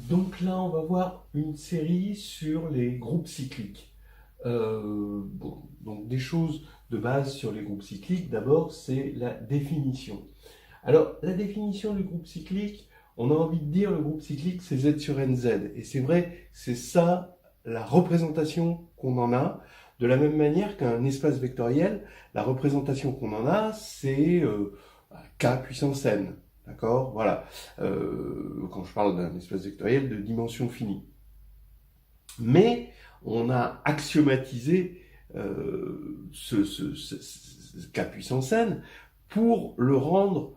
Donc là, on va voir une série sur les groupes cycliques. Donc des choses de base sur les groupes cycliques. D'abord, c'est la définition. Alors, la définition du groupe cyclique, on a envie de dire le groupe cyclique, c'est Z sur NZ. Et c'est vrai, c'est ça la représentation qu'on en a. De la même manière qu'un espace vectoriel, la représentation qu'on en a, c'est K puissance n. D'accord? Voilà. Quand je parle d'un espace vectoriel de dimension finie. Mais on a axiomatisé ce K puissance n pour le rendre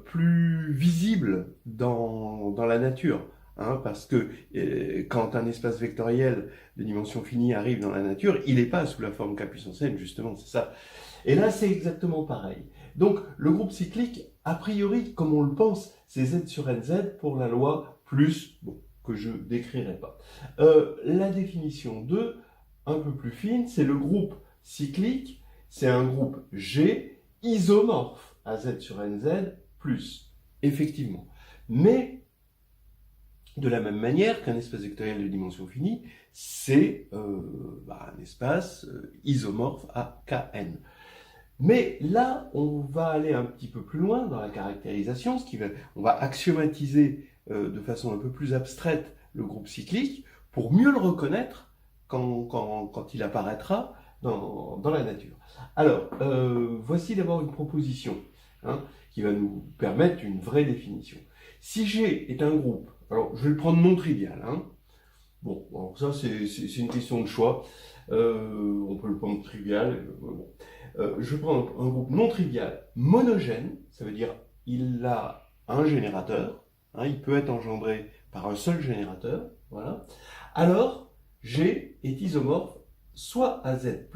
plus visible dans la nature. Hein, parce que quand un espace vectoriel de dimension finie arrive dans la nature, il n'est pas sous la forme K puissance n, justement, c'est ça. Et là, c'est exactement pareil. Donc, le groupe cyclique, a priori, comme on le pense, c'est Z sur NZ pour la loi plus, bon, que je décrirai pas. La définition 2, un peu plus fine, c'est le groupe cyclique, c'est un groupe G isomorphe à Z sur NZ plus, effectivement. Mais, de la même manière qu'un espace vectoriel de dimension finie, c'est un espace isomorphe à Kn. Mais là, on va aller un petit peu plus loin dans la caractérisation, on va axiomatiser de façon un peu plus abstraite le groupe cyclique pour mieux le reconnaître quand il apparaîtra dans la nature. Alors, voici d'abord une proposition qui va nous permettre une vraie définition. Si G est un groupe, alors je vais le prendre non trivial. Bon, alors ça c'est une question de choix. On peut le prendre trivial. Bon. Je prends un groupe non trivial monogène, ça veut dire il a un générateur, il peut être engendré par un seul générateur, voilà. Alors, G est isomorphe soit à Z+,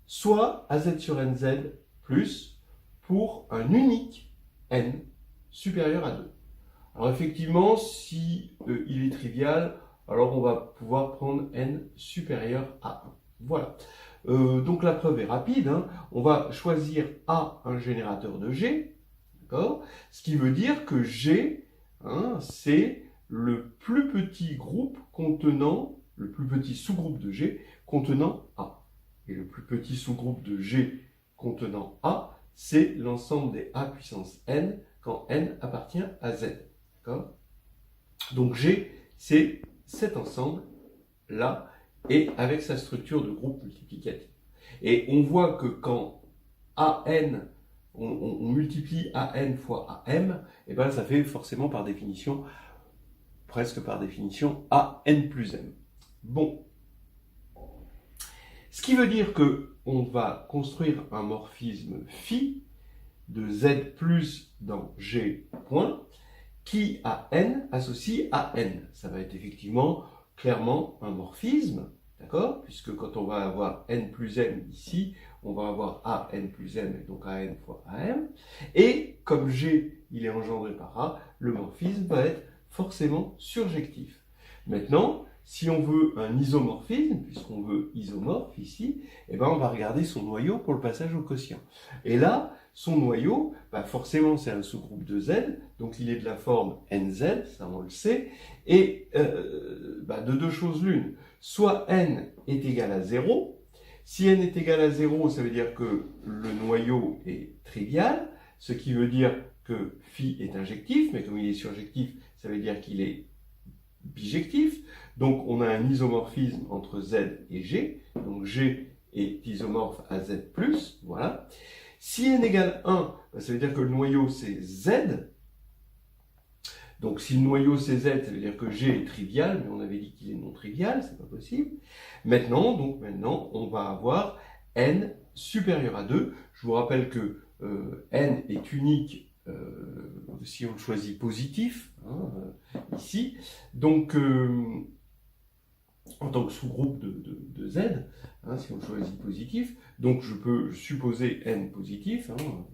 soit à Z sur NZ+, pour un unique N supérieur à 2. Alors effectivement, si il est trivial, alors on va pouvoir prendre N supérieur à 1. Voilà. Donc la preuve est rapide. On va choisir A, un générateur de G, d'accord? Ce qui veut dire que G, c'est le plus petit groupe contenant, le plus petit sous-groupe de G contenant A. Et le plus petit sous-groupe de G contenant A, c'est l'ensemble des A puissance n quand n appartient à Z. D'accord? Donc G, c'est cet ensemble-là, et avec sa structure de groupe multiplicatif. Et on voit que quand AN, on multiplie AN fois AM, et ben ça fait forcément par définition, presque par définition, AN plus M. Bon. Ce qui veut dire qu'on va construire un morphisme phi de Z plus dans G point, qui à n associe à n. Ça va être effectivement clairement un morphisme, d'accord? Puisque quand on va avoir n plus m ici, on va avoir a n plus m, et donc a n fois am. Et comme g, il est engendré par a, le morphisme va être forcément surjectif. Maintenant, si on veut un isomorphisme, puisqu'on veut isomorphe ici, eh ben on va regarder son noyau pour le passage au quotient. Et là, son noyau, forcément c'est un sous-groupe de Z, donc il est de la forme NZ, ça on le sait, et de deux choses l'une. Soit n est égal à 0, si n est égal à 0, ça veut dire que le noyau est trivial, ce qui veut dire que phi est injectif, mais comme il est surjectif, ça veut dire qu'il est bijectif. Donc on a un isomorphisme entre Z et G, donc G est isomorphe à Z+, voilà. Si n égale 1, ça veut dire que le noyau c'est Z. Donc si le noyau c'est Z, ça veut dire que G est trivial, mais on avait dit qu'il est non trivial, c'est pas possible. Maintenant, on va avoir n supérieur à 2. Je vous rappelle que n est unique si on le choisit positif, ici. Donc en tant que sous-groupe de Z, si on choisit positif, donc je peux supposer n positif,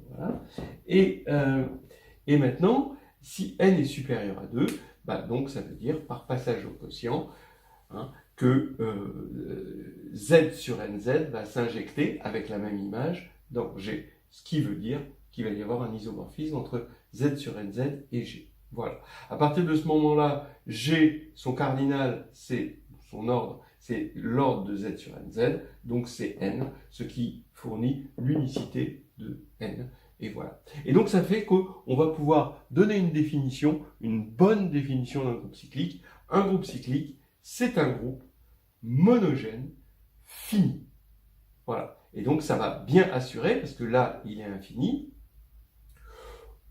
voilà. Et maintenant, si n est supérieur à 2, donc ça veut dire par passage au quotient que Z sur NZ va s'injecter avec la même image dans G, ce qui veut dire qu'il va y avoir un isomorphisme entre Z sur NZ et G. Voilà. À partir de ce moment-là, G, son cardinal, c'est son ordre, c'est l'ordre de Z sur NZ, donc c'est N, ce qui fournit l'unicité de N. Et voilà. Et donc ça fait qu'on va pouvoir donner une définition, une bonne définition d'un groupe cyclique. Un groupe cyclique, c'est un groupe monogène fini. Voilà. Et donc ça va bien assurer, parce que là, il est infini.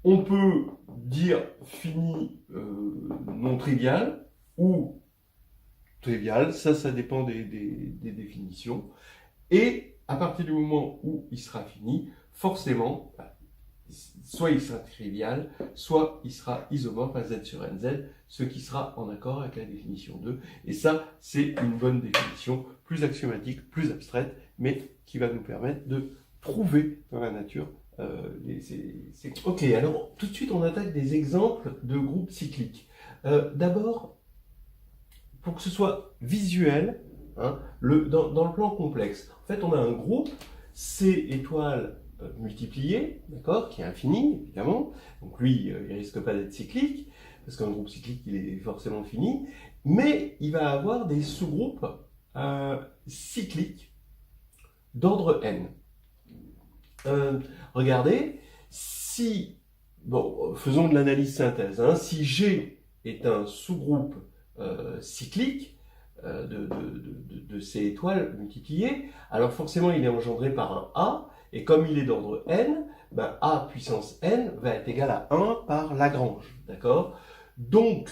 On peut dire fini non trivial ou trivial, ça dépend des définitions. Et à partir du moment où il sera fini, forcément, soit il sera trivial, soit il sera isomorphe à Z sur NZ, ce qui sera en accord avec la définition 2. Et ça, c'est une bonne définition, plus axiomatique, plus abstraite, mais qui va nous permettre de prouver dans la nature ces... Ok, alors tout de suite on attaque des exemples de groupes cycliques. D'abord, pour que ce soit visuel, hein, dans le plan complexe, en fait on a un groupe C étoile multiplié, d'accord, qui est infini évidemment, donc lui il risque pas d'être cyclique, parce qu'un groupe cyclique il est forcément fini, mais il va avoir des sous-groupes cycliques d'ordre n. Regardez, si, bon, faisons de l'analyse synthèse, hein, si G est un sous-groupe cyclique de C étoiles multipliées, alors forcément il est engendré par un A, et comme il est d'ordre n, ben A puissance n va être égal à 1 par Lagrange, d'accord? Donc,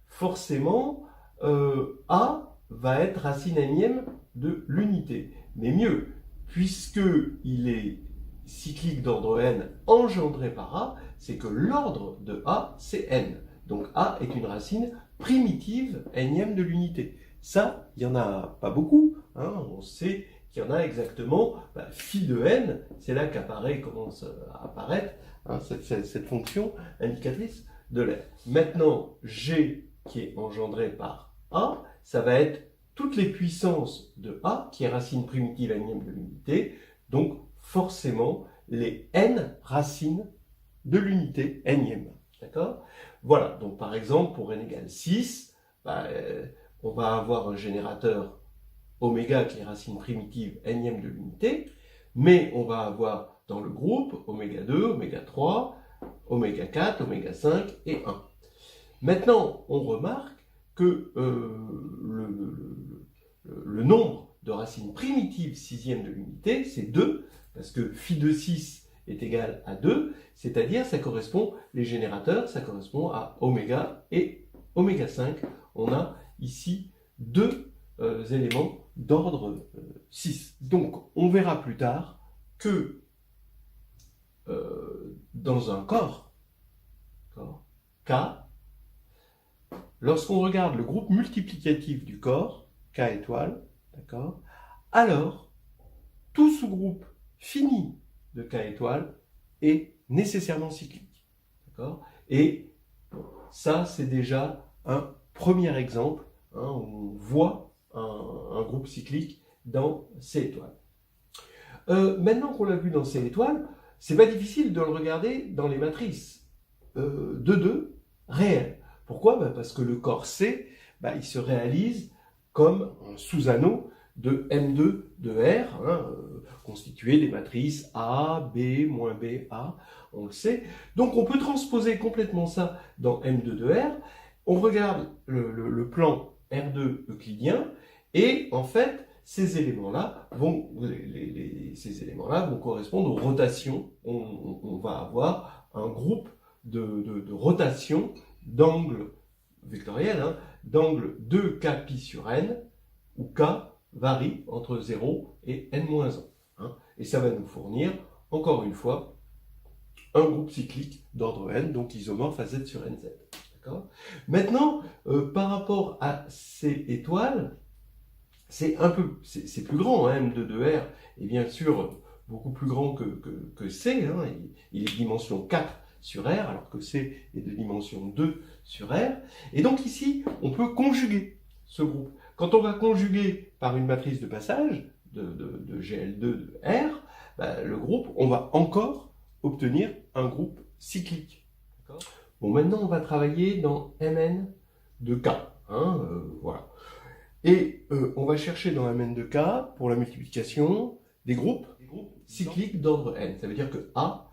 forcément, A va être racine énième de l'unité. Mais mieux, puisqu'il est cyclique d'ordre n engendré par A, c'est que l'ordre de A, c'est n. Donc A est une racine primitive énième de l'unité. Ça, il n'y en a pas beaucoup, hein, on sait qu'il y en a exactement, phi de n, c'est là commence à apparaître hein, cette fonction indicatrice de l'air. Maintenant, G qui est engendré par A, ça va être toutes les puissances de A, qui est racine primitive énième de l'unité, donc forcément les n racines de l'unité énième. D'accord? Voilà, donc par exemple, pour n égale 6, on va avoir un générateur oméga qui est racine primitive énième de l'unité, mais on va avoir dans le groupe oméga 2, oméga 3, oméga 4, oméga 5 et 1. Maintenant, on remarque que le nombre de racines primitives sixième de l'unité, c'est 2, parce que phi de 6 est égal à 2, c'est-à-dire ça correspond, les générateurs, ça correspond à oméga et oméga 5. On a ici deux éléments d'ordre 6. Donc, on verra plus tard que dans un corps K, lorsqu'on regarde le groupe multiplicatif du corps, K étoile, d'accord, alors tout sous-groupe fini de K étoile est nécessairement cyclique. D'accord? Et ça, c'est déjà un premier exemple hein, où on voit un groupe cyclique dans C étoile. Maintenant qu'on l'a vu dans C étoile, c'est pas difficile de le regarder dans les matrices 2 réelles. Pourquoi? Parce que le corps C, il se réalise comme un sous-anneau de M2 de R, hein, constitué des matrices A, B, moins B, A, on le sait. Donc on peut transposer complètement ça dans M2 de R. On regarde le plan R2 euclidien, et en fait, ces éléments-là vont correspondre aux rotations. On va avoir un groupe de rotation d'angle vectoriel, hein, d'angle 2k pi sur n, où k varie entre 0 et n-1. Hein, et ça va nous fournir, encore une fois, un groupe cyclique d'ordre n, donc isomorphe à z sur nz. Maintenant, par rapport à ces étoiles, c'est plus grand, hein, M2 de R est bien sûr beaucoup plus grand que C, hein, il est de dimension 4 sur R, alors que C est de dimension 2 sur R, et donc ici, on peut conjuguer ce groupe. Quand on va conjuguer par une matrice de passage, de GL2 de R, le groupe, on va encore obtenir un groupe cyclique. Bon, maintenant, on va travailler dans Mn de K. Voilà. Et on va chercher dans Mn de K, pour la multiplication, des groupes cycliques d'ordre n. Ça veut dire que A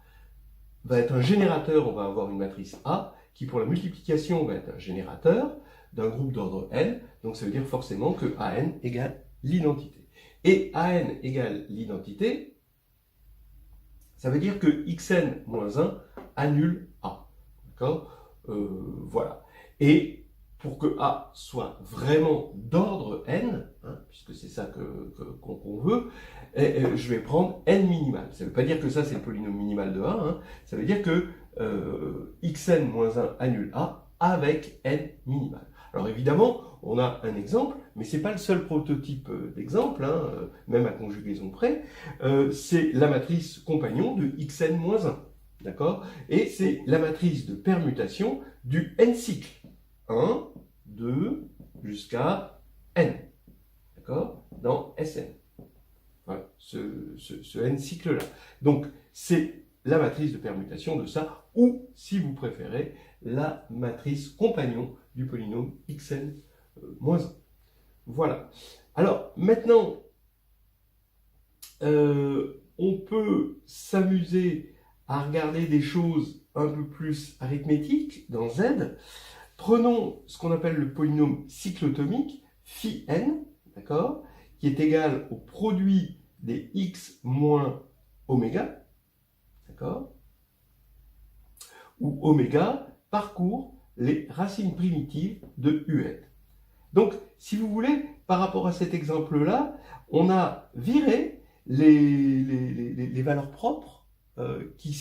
va être un générateur, on va avoir une matrice A, qui pour la multiplication va être un générateur d'un groupe d'ordre n. Donc ça veut dire forcément que AN égale l'identité. Et AN égale l'identité, ça veut dire que xn-1 annule A. D'accord Voilà. Et pour que A soit vraiment d'ordre n, puisque c'est ça qu'on veut, je vais prendre n minimal. Ça ne veut pas dire que ça c'est le polynôme minimal de A, ça veut dire que xn-1 annule A avec n minimal. Alors évidemment, on a un exemple, mais ce n'est pas le seul prototype d'exemple, même à conjugaison près, c'est la matrice compagnon de xn-1. D'accord? Et c'est la matrice de permutation du n cycle. 1, 2, jusqu'à n. D'accord? Dans Sn. Voilà, ce n cycle-là. Donc, c'est la matrice de permutation de ça, ou, si vous préférez, la matrice compagnon du polynôme xn-1. Voilà. Alors, maintenant, on peut s'amuser à regarder des choses un peu plus arithmétiques dans Z. Prenons ce qu'on appelle le polynôme cyclotomique, phi n, d'accord, qui est égal au produit des x moins oméga, d'accord, où oméga parcourt les racines primitives de un. Donc, si vous voulez, par rapport à cet exemple-là, on a viré les valeurs propres qui ne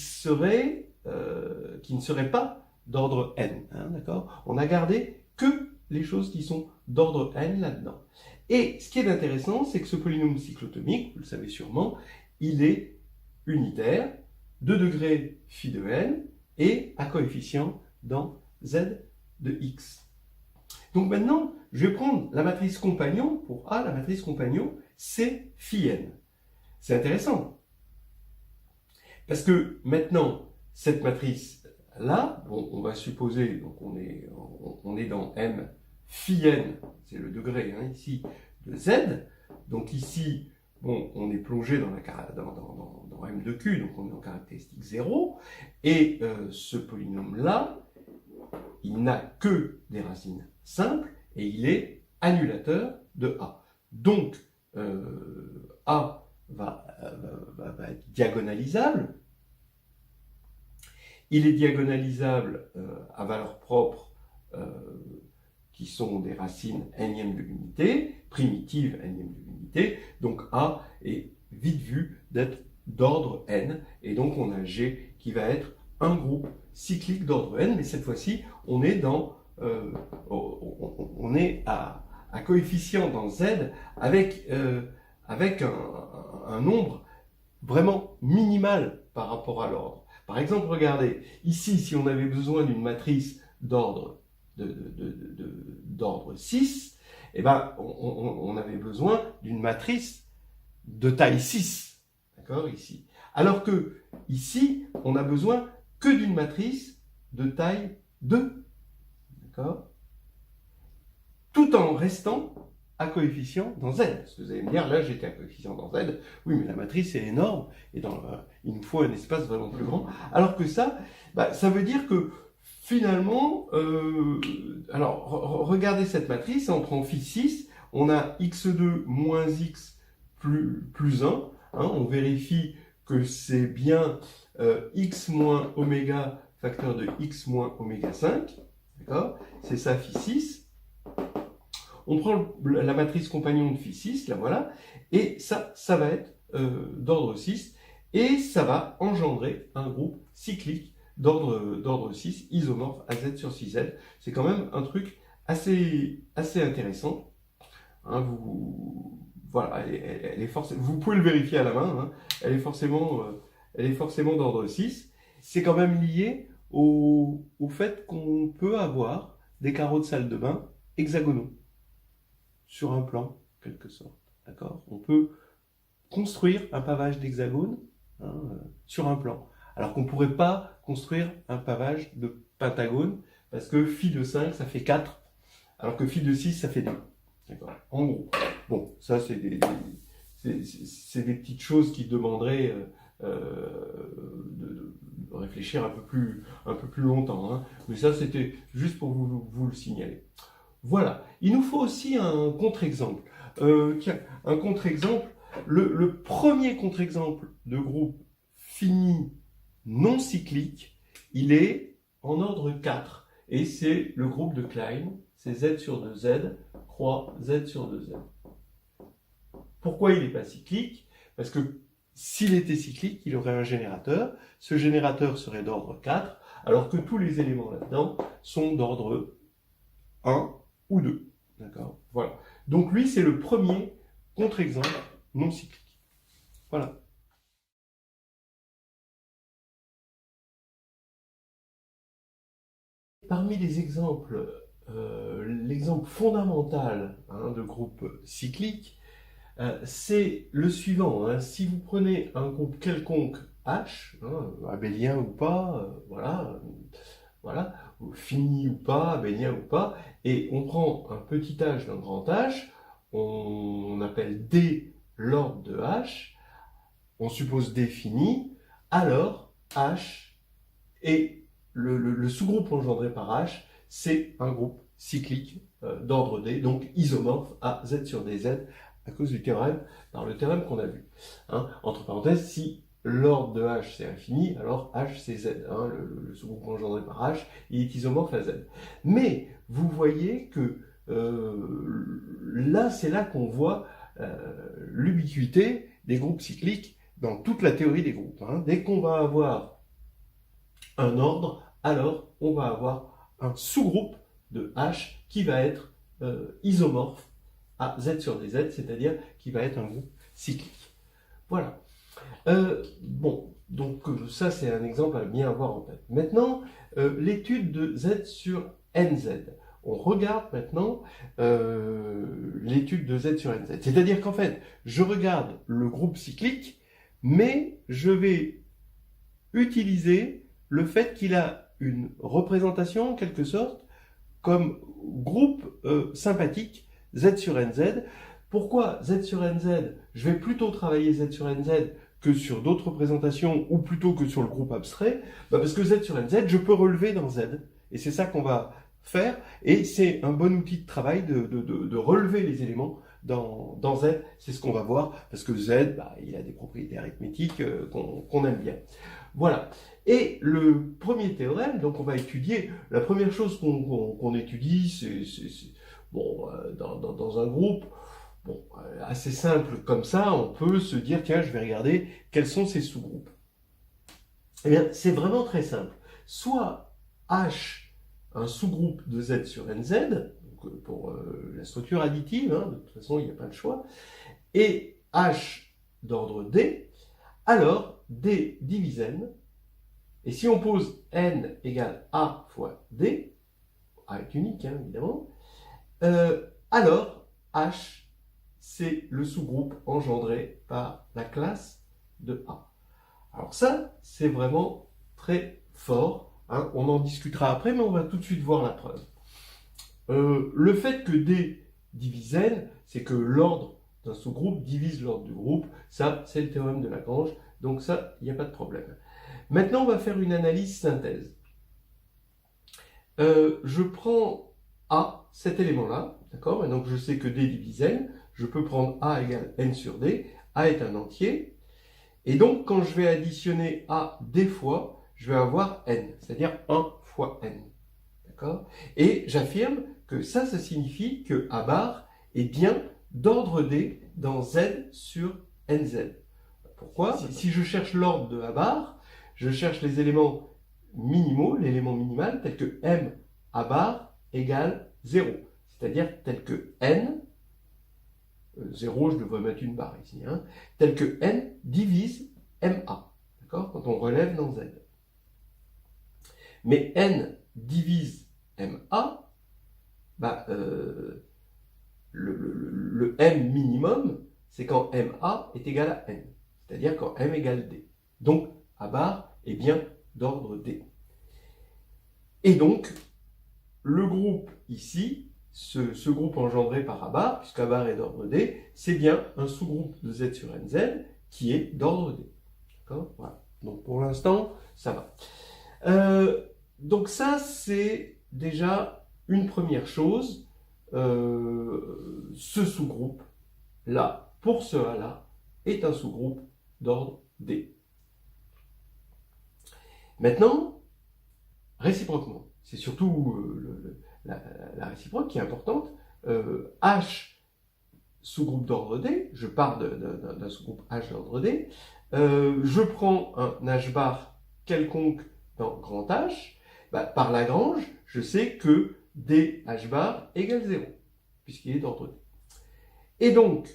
seraient pas d'ordre n, d'accord? On a gardé que les choses qui sont d'ordre n là-dedans. Et ce qui est intéressant, c'est que ce polynôme cyclotomique, vous le savez sûrement, il est unitaire, 2 degrés phi de n, et à coefficient dans z de x. Donc maintenant, je vais prendre la matrice compagnon, pour A, la matrice compagnon, c'est phi n. C'est intéressant. Parce que maintenant, cette matrice-là, bon, on va supposer, donc on est dans M phi n, c'est le degré ici, de Z. Donc ici, bon, on est plongé dans M de Q, donc on est en caractéristique 0. Et ce polynôme-là, il n'a que des racines simples et il est annulateur de A. Donc, A va être diagonalisable. Il est diagonalisable à valeur propre qui sont des racines nème de l'unité, primitives nème de l'unité. Donc A est vite vu d'être d'ordre n. Et donc on a G qui va être un groupe cyclique d'ordre n. Mais cette fois-ci, on est à coefficient dans Z avec un nombre vraiment minimal par rapport à l'ordre. Par exemple, regardez, ici, si on avait besoin d'une matrice d'ordre 6, eh ben, on avait besoin d'une matrice de taille 6, d'accord, ici. Alors que ici, on a besoin que d'une matrice de taille 2, d'accord, tout en restant à coefficient dans Z. Parce que vous allez me dire, là j'étais à coefficient dans Z, oui mais la matrice est énorme, et il nous faut un espace vraiment plus grand. Alors que ça, ça veut dire que finalement, alors regardez cette matrice, on prend phi 6, on a x2 moins x plus 1, on vérifie que c'est bien x moins oméga facteur de x moins oméga 5, d'accord, c'est ça phi 6. On prend la matrice compagnon de phi 6, là voilà, et ça va être d'ordre 6, et ça va engendrer un groupe cyclique d'ordre 6, isomorphe à z sur 6z. C'est quand même un truc assez intéressant. Voilà, elle est vous pouvez le vérifier à la main, elle est forcément d'ordre 6. C'est quand même lié au fait qu'on peut avoir des carreaux de salle de bain hexagonaux sur un plan, en quelque sorte. D'accord ? On peut construire un pavage d'hexagone sur un plan. Alors qu'on ne pourrait pas construire un pavage de pentagone, parce que phi de 5, ça fait 4, alors que phi de 6, ça fait 2. D'accord. En gros. Bon, ça, c'est des petites choses qui demanderaient de réfléchir un peu plus longtemps. Hein. Mais ça, c'était juste pour vous le signaler. Voilà. Il nous faut aussi un contre-exemple. Tiens, un contre-exemple. Le premier contre-exemple de groupe fini non cyclique, il est en ordre 4. Et c'est le groupe de Klein. C'est Z sur 2Z, croix Z sur 2Z. Pourquoi il n'est pas cyclique? Parce que s'il était cyclique, il aurait un générateur. Ce générateur serait d'ordre 4, alors que tous les éléments là-dedans sont d'ordre 1 ou 2. D'accord? Voilà. Donc lui, c'est le premier contre-exemple non cyclique. Voilà. Parmi les exemples, l'exemple fondamental de groupe cyclique, c'est le suivant. Hein. Si vous prenez un groupe quelconque H, abélien ou pas, voilà, fini ou pas, abélien ou pas, et on prend un petit h d'un grand H, on appelle D l'ordre de H, on suppose D fini, alors H et le sous-groupe engendré par H, c'est un groupe cyclique d'ordre D, donc isomorphe à Z sur DZ, à cause du théorème, par le théorème qu'on a vu. Hein. Entre parenthèses, si l'ordre de H c'est infini, alors H c'est Z. Hein. Le sous-groupe engendré par H, il est isomorphe à Z. Mais vous voyez que là, c'est là qu'on voit l'ubiquité des groupes cycliques dans toute la théorie des groupes. Hein. Dès qu'on va avoir un ordre, alors on va avoir un sous-groupe de H qui va être isomorphe à Z sur DZ, c'est-à-dire qui va être un groupe cyclique. Voilà. Bon, donc ça c'est un exemple à bien avoir en tête. Maintenant, l'étude de Z sur NZ. On regarde maintenant l'étude de Z sur NZ. C'est-à-dire qu'en fait, je regarde le groupe cyclique, mais je vais utiliser le fait qu'il a une représentation, en quelque sorte, comme groupe sympathique, Z sur NZ. Pourquoi Z sur NZ? Je vais plutôt travailler Z sur NZ que sur d'autres représentations, ou plutôt que sur le groupe abstrait, parce que Z sur NZ, je peux relever dans Z. Et c'est ça qu'on va faire, et c'est un bon outil de travail de relever les éléments dans Z. C'est ce qu'on va voir, parce que Z, il a des propriétés arithmétiques qu'on aime bien. Voilà. Et le premier théorème, donc on va étudier, la première chose qu'on étudie, c'est bon, dans un groupe, bon, assez simple comme ça, on peut se dire, tiens, je vais regarder quels sont ces sous-groupes. Eh bien, c'est vraiment très simple. Soit H, un sous-groupe de Z sur NZ, donc pour la structure additive, hein, de toute façon, il n'y a pas de choix, et H d'ordre D, alors D divise N, et si on pose N égale A fois D, A est unique, hein, évidemment, alors H, c'est le sous-groupe engendré par la classe de A. Alors ça, c'est vraiment très fort. Hein. On en discutera après, mais on va tout de suite voir la preuve. Le fait que D divise N, c'est que l'ordre d'un sous-groupe divise l'ordre du groupe. Ça, c'est le théorème de Lagrange. Donc ça, il n'y a pas de problème. Maintenant, on va faire une analyse synthèse. Je prends A, cet élément-là, d'accord? Et donc je sais que D divise N. Je peux prendre A égale N sur D. A est un entier. Et donc, quand je vais additionner A des fois, je vais avoir N, c'est-à-dire 1 fois N. D'accord? Et j'affirme que ça signifie que A bar est bien d'ordre D dans Z sur NZ. Pourquoi? Si je cherche l'ordre de A bar, je cherche les éléments minimaux, l'élément minimal, tel que M A bar égale 0. C'est-à-dire tel que N, 0, je devrais mettre une barre ici, hein, tel que N divise MA, d'accord, quand on relève dans Z. Mais N divise MA, le M minimum, c'est quand MA est égal à N, c'est-à-dire quand M égale D. Donc, A bar est bien d'ordre D. Et donc, le groupe ici, ce groupe engendré par A bar, puisque A bar est d'ordre D, c'est bien un sous-groupe de Z sur NZ qui est d'ordre D. D'accord ? Voilà. Donc pour l'instant, ça va. Donc ça, c'est déjà une première chose. Ce sous-groupe-là, pour ce A-là, est un sous-groupe d'ordre D. Maintenant, réciproquement, c'est surtout la réciproque qui est importante. H sous-groupe d'ordre D, je pars d'un sous-groupe H d'ordre D, je prends un H bar quelconque dans grand H, par Lagrange, je sais que D H bar égale 0, puisqu'il est d'ordre D. Et donc,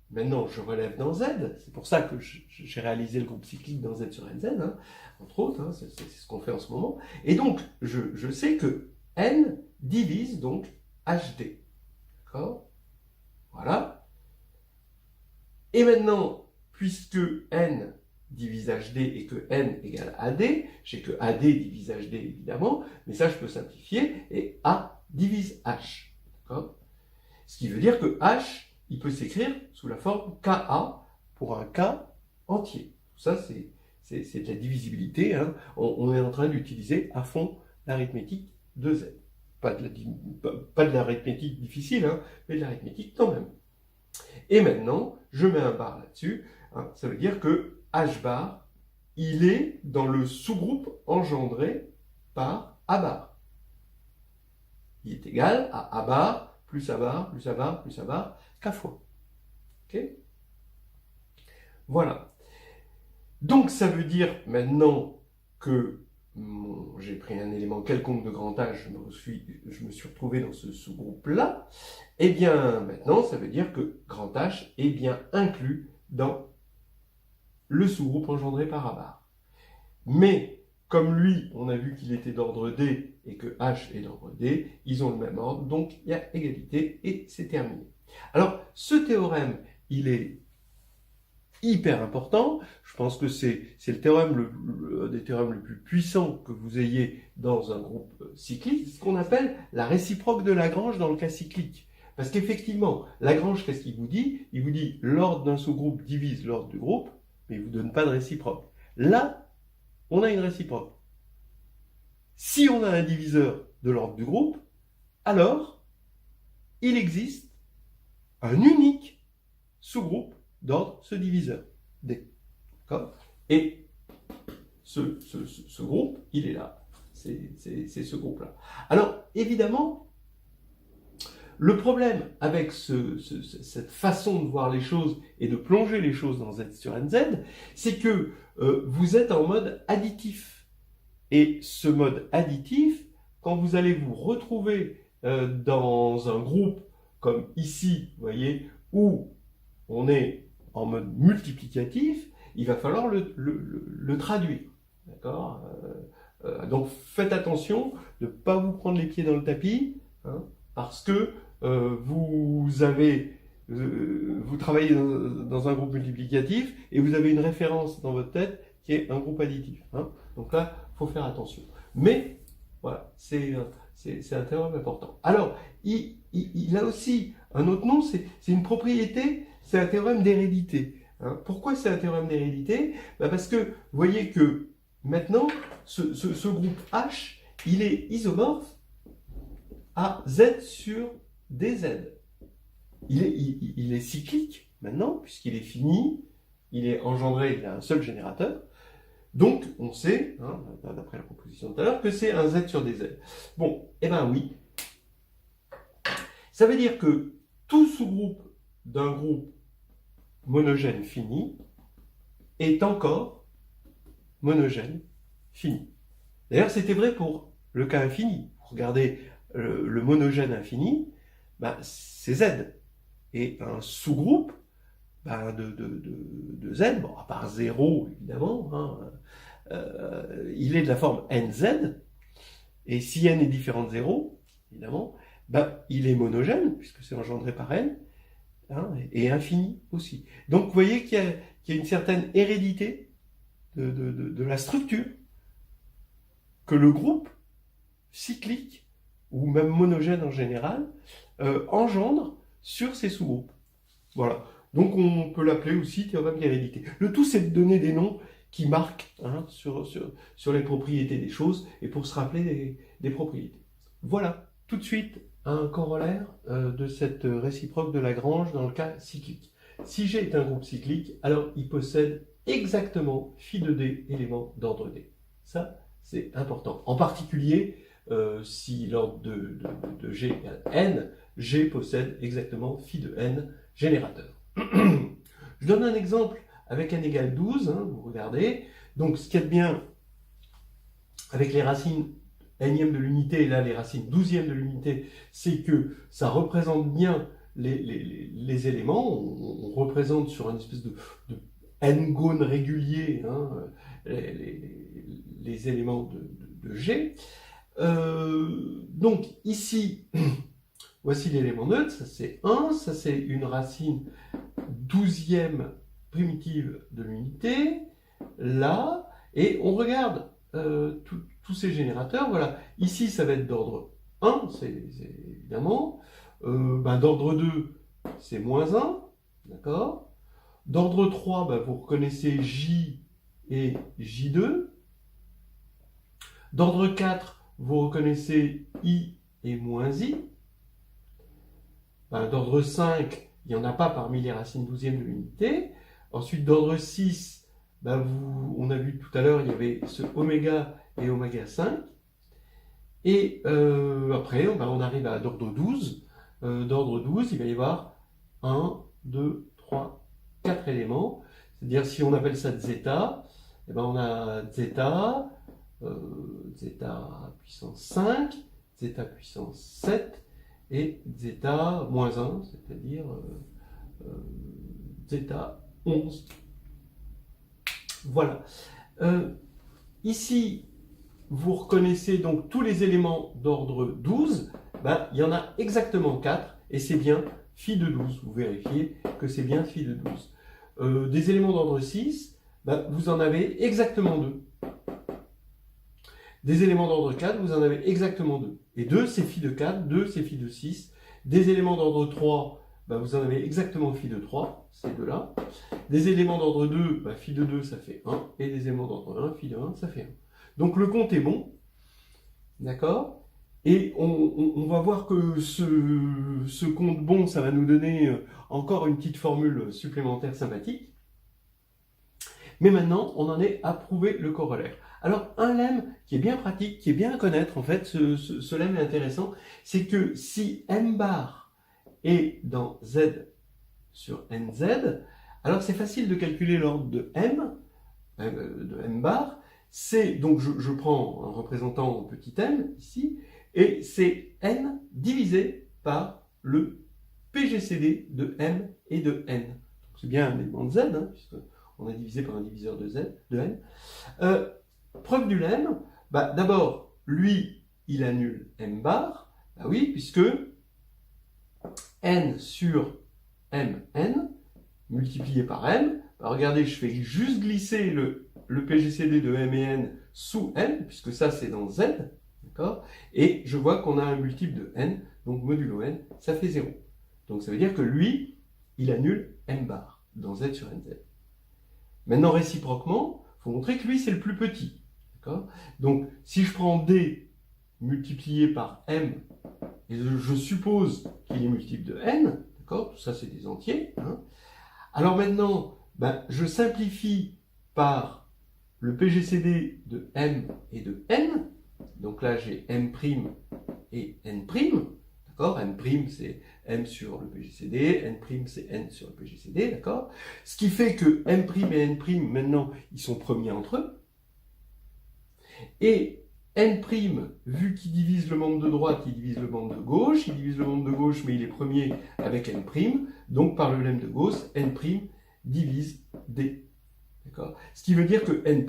maintenant, je relève dans Z, c'est pour ça que j'ai réalisé le groupe cyclique dans Z sur NZ, hein, entre autres, hein, c'est ce qu'on fait en ce moment. Et donc, je sais que N divise donc HD. D'accord ? Voilà. Et maintenant, puisque N divise HD et que N égale AD, j'ai que AD divise HD évidemment, mais ça je peux simplifier, et A divise H. D'accord ? Ce qui veut dire que H, il peut s'écrire sous la forme KA pour un K entier. Ça, c'est de la divisibilité. Hein. On est en train d'utiliser à fond l'arithmétique de Z. Pas de l'arithmétique difficile, hein, mais de l'arithmétique quand même. Et maintenant, je mets un bar là-dessus. Hein, ça veut dire que H bar, il est dans le sous-groupe engendré par A bar. Il est égal à A bar, plus A bar, plus A bar, plus A bar, K fois. Ok ? Voilà. Donc ça veut dire maintenant que j'ai pris un élément quelconque de grand H, je me suis retrouvé dans ce sous-groupe-là, et bien maintenant ça veut dire que grand H est bien inclus dans le sous-groupe engendré par A bar. Mais comme lui, on a vu qu'il était d'ordre D et que H est d'ordre D, ils ont le même ordre, donc il y a égalité et c'est terminé. Alors ce théorème, il est hyper important. Je pense que c'est le théorème, des théorèmes les plus puissants que vous ayez dans un groupe cyclique, ce qu'on appelle la réciproque de Lagrange dans le cas cyclique. Parce qu'effectivement, Lagrange, qu'est-ce qu'il vous dit ? Il vous dit l'ordre d'un sous-groupe divise l'ordre du groupe, mais il ne vous donne pas de réciproque. Là, on a une réciproque. Si on a un diviseur de l'ordre du groupe, alors il existe un unique sous-groupe d'ordre ce diviseur, D. D'accord ? Et ce groupe, il est là. C'est ce groupe-là. Alors, évidemment, le problème avec cette façon de voir les choses et de plonger les choses dans Z sur NZ, c'est que vous êtes en mode additif. Et ce mode additif, quand vous allez vous retrouver dans un groupe comme ici, vous voyez, où on est en mode multiplicatif, il va falloir le traduire. D'accord ? Donc faites attention de ne pas vous prendre les pieds dans le tapis, hein, parce que vous travaillez dans un groupe multiplicatif et vous avez une référence dans votre tête qui est un groupe additif. Hein. Donc là, il faut faire attention. Mais voilà, c'est un théorème important. Alors, il a aussi un autre nom, c'est une propriété, c'est un théorème d'hérédité. Hein. Pourquoi c'est un théorème d'hérédité ? Parce que vous voyez que maintenant, ce groupe H, il est isomorphe à Z sur DZ. Il est cyclique maintenant, puisqu'il est fini, il est engendré, il a un seul générateur. Donc, on sait, hein, d'après la proposition de tout à l'heure, que c'est un Z sur DZ. Bon, eh bien oui. Ça veut dire que tout sous-groupe d'un groupe monogène fini est encore monogène fini. D'ailleurs, c'était vrai pour le cas infini. Regardez le monogène infini, c'est Z. Et un sous-groupe de Z, bon, à part 0 évidemment, hein, il est de la forme NZ, et si n est différent de 0, évidemment, il est monogène, puisque c'est engendré par n, hein, et infini aussi. Donc vous voyez qu'il y a une certaine hérédité de la structure que le groupe cyclique, ou même monogène en général, engendre sur ces sous-groupes. Voilà. Donc on peut l'appeler aussi théorème d'hérédité. Le tout, c'est de donner des noms qui marquent sur les propriétés des choses et pour se rappeler des propriétés. Voilà, tout de suite, un corollaire de cette réciproque de Lagrange dans le cas cyclique. Si G est un groupe cyclique, alors il possède exactement phi de D éléments d'ordre D. Ça, c'est important. En particulier, si l'ordre de G égale n, G possède exactement phi de n générateur. Je donne un exemple avec n égale 12, vous regardez. Donc ce qu'il y a de bien avec les racines nème de l'unité, et là les racines 12e de l'unité, c'est que ça représente bien les éléments. On représente sur une espèce de n-gone régulier les éléments de G. Donc ici, voici l'élément neutre, ça c'est 1, ça c'est une racine 12e primitive de l'unité, là, et on regarde tous ces générateurs, voilà, ici ça va être d'ordre 1, c'est évidemment, d'ordre 2, c'est moins 1, d'accord, d'ordre 3, vous reconnaissez J et J2, d'ordre 4, vous reconnaissez I et moins I, d'ordre 5, il n'y en a pas parmi les racines 12e de l'unité. Ensuite, d'ordre 6, on a vu tout à l'heure, il y avait ce oméga et oméga 5. Et après, on arrive à d'ordre 12. D'ordre 12, il va y avoir 1, 2, 3, 4 éléments. C'est-à-dire, si on appelle ça zeta, on a zeta, zeta puissance 5, zeta puissance 7, et zeta moins 1, c'est-à-dire zeta 11. Voilà. Ici, vous reconnaissez donc tous les éléments d'ordre 12. Il y en a exactement 4, et c'est bien phi de 12. Vous vérifiez que c'est bien phi de 12. Des éléments d'ordre 6, vous en avez exactement 2. Des éléments d'ordre 4, vous en avez exactement 2. Et 2, c'est phi de 4, 2, c'est phi de 6. Des éléments d'ordre 3, vous en avez exactement phi de 3, ces deux-là. Des éléments d'ordre 2, phi de 2, ça fait 1. Et des éléments d'ordre 1, phi de 1, ça fait 1. Donc le compte est bon. D'accord ? Et on va voir que ce compte bon, ça va nous donner encore une petite formule supplémentaire sympathique. Mais maintenant, on en est à prouver le corollaire. Alors, un lemme qui est bien pratique, qui est bien à connaître, en fait, ce lemme est intéressant, c'est que si m bar est dans z sur nz, alors c'est facile de calculer l'ordre de m bar. C'est, donc je prends un représentant petit m, ici, et c'est n divisé par le PGCD de m et de n. C'est bien un élément de z, puisqu'on a divisé par un diviseur de z, de n. Preuve du lemme, d'abord, lui, il annule m bar, oui, puisque n sur mn, multiplié par m, regardez, je fais juste glisser le PGCD de m et n sous n, puisque ça c'est dans z, d'accord, et je vois qu'on a un multiple de n, donc modulo n, ça fait 0. Donc ça veut dire que lui, il annule m bar dans z sur nz. Maintenant, réciproquement, il faut montrer que lui, c'est le plus petit. Donc, si je prends d multiplié par m, et je suppose qu'il est multiple de n, d'accord, tout ça c'est des entiers, alors maintenant, je simplifie par le PGCD de m et de n, donc là j'ai m' et n', d'accord, m' c'est m sur le PGCD, n' c'est n sur le PGCD, d'accord, ce qui fait que m' et n' maintenant ils sont premiers entre eux. Et n', vu qu'il divise le membre de droite, il divise le membre de gauche, il divise le membre de gauche, mais il est premier avec n', donc par le lemme de Gauss, n' divise d. D'accord ? Ce qui veut dire que n',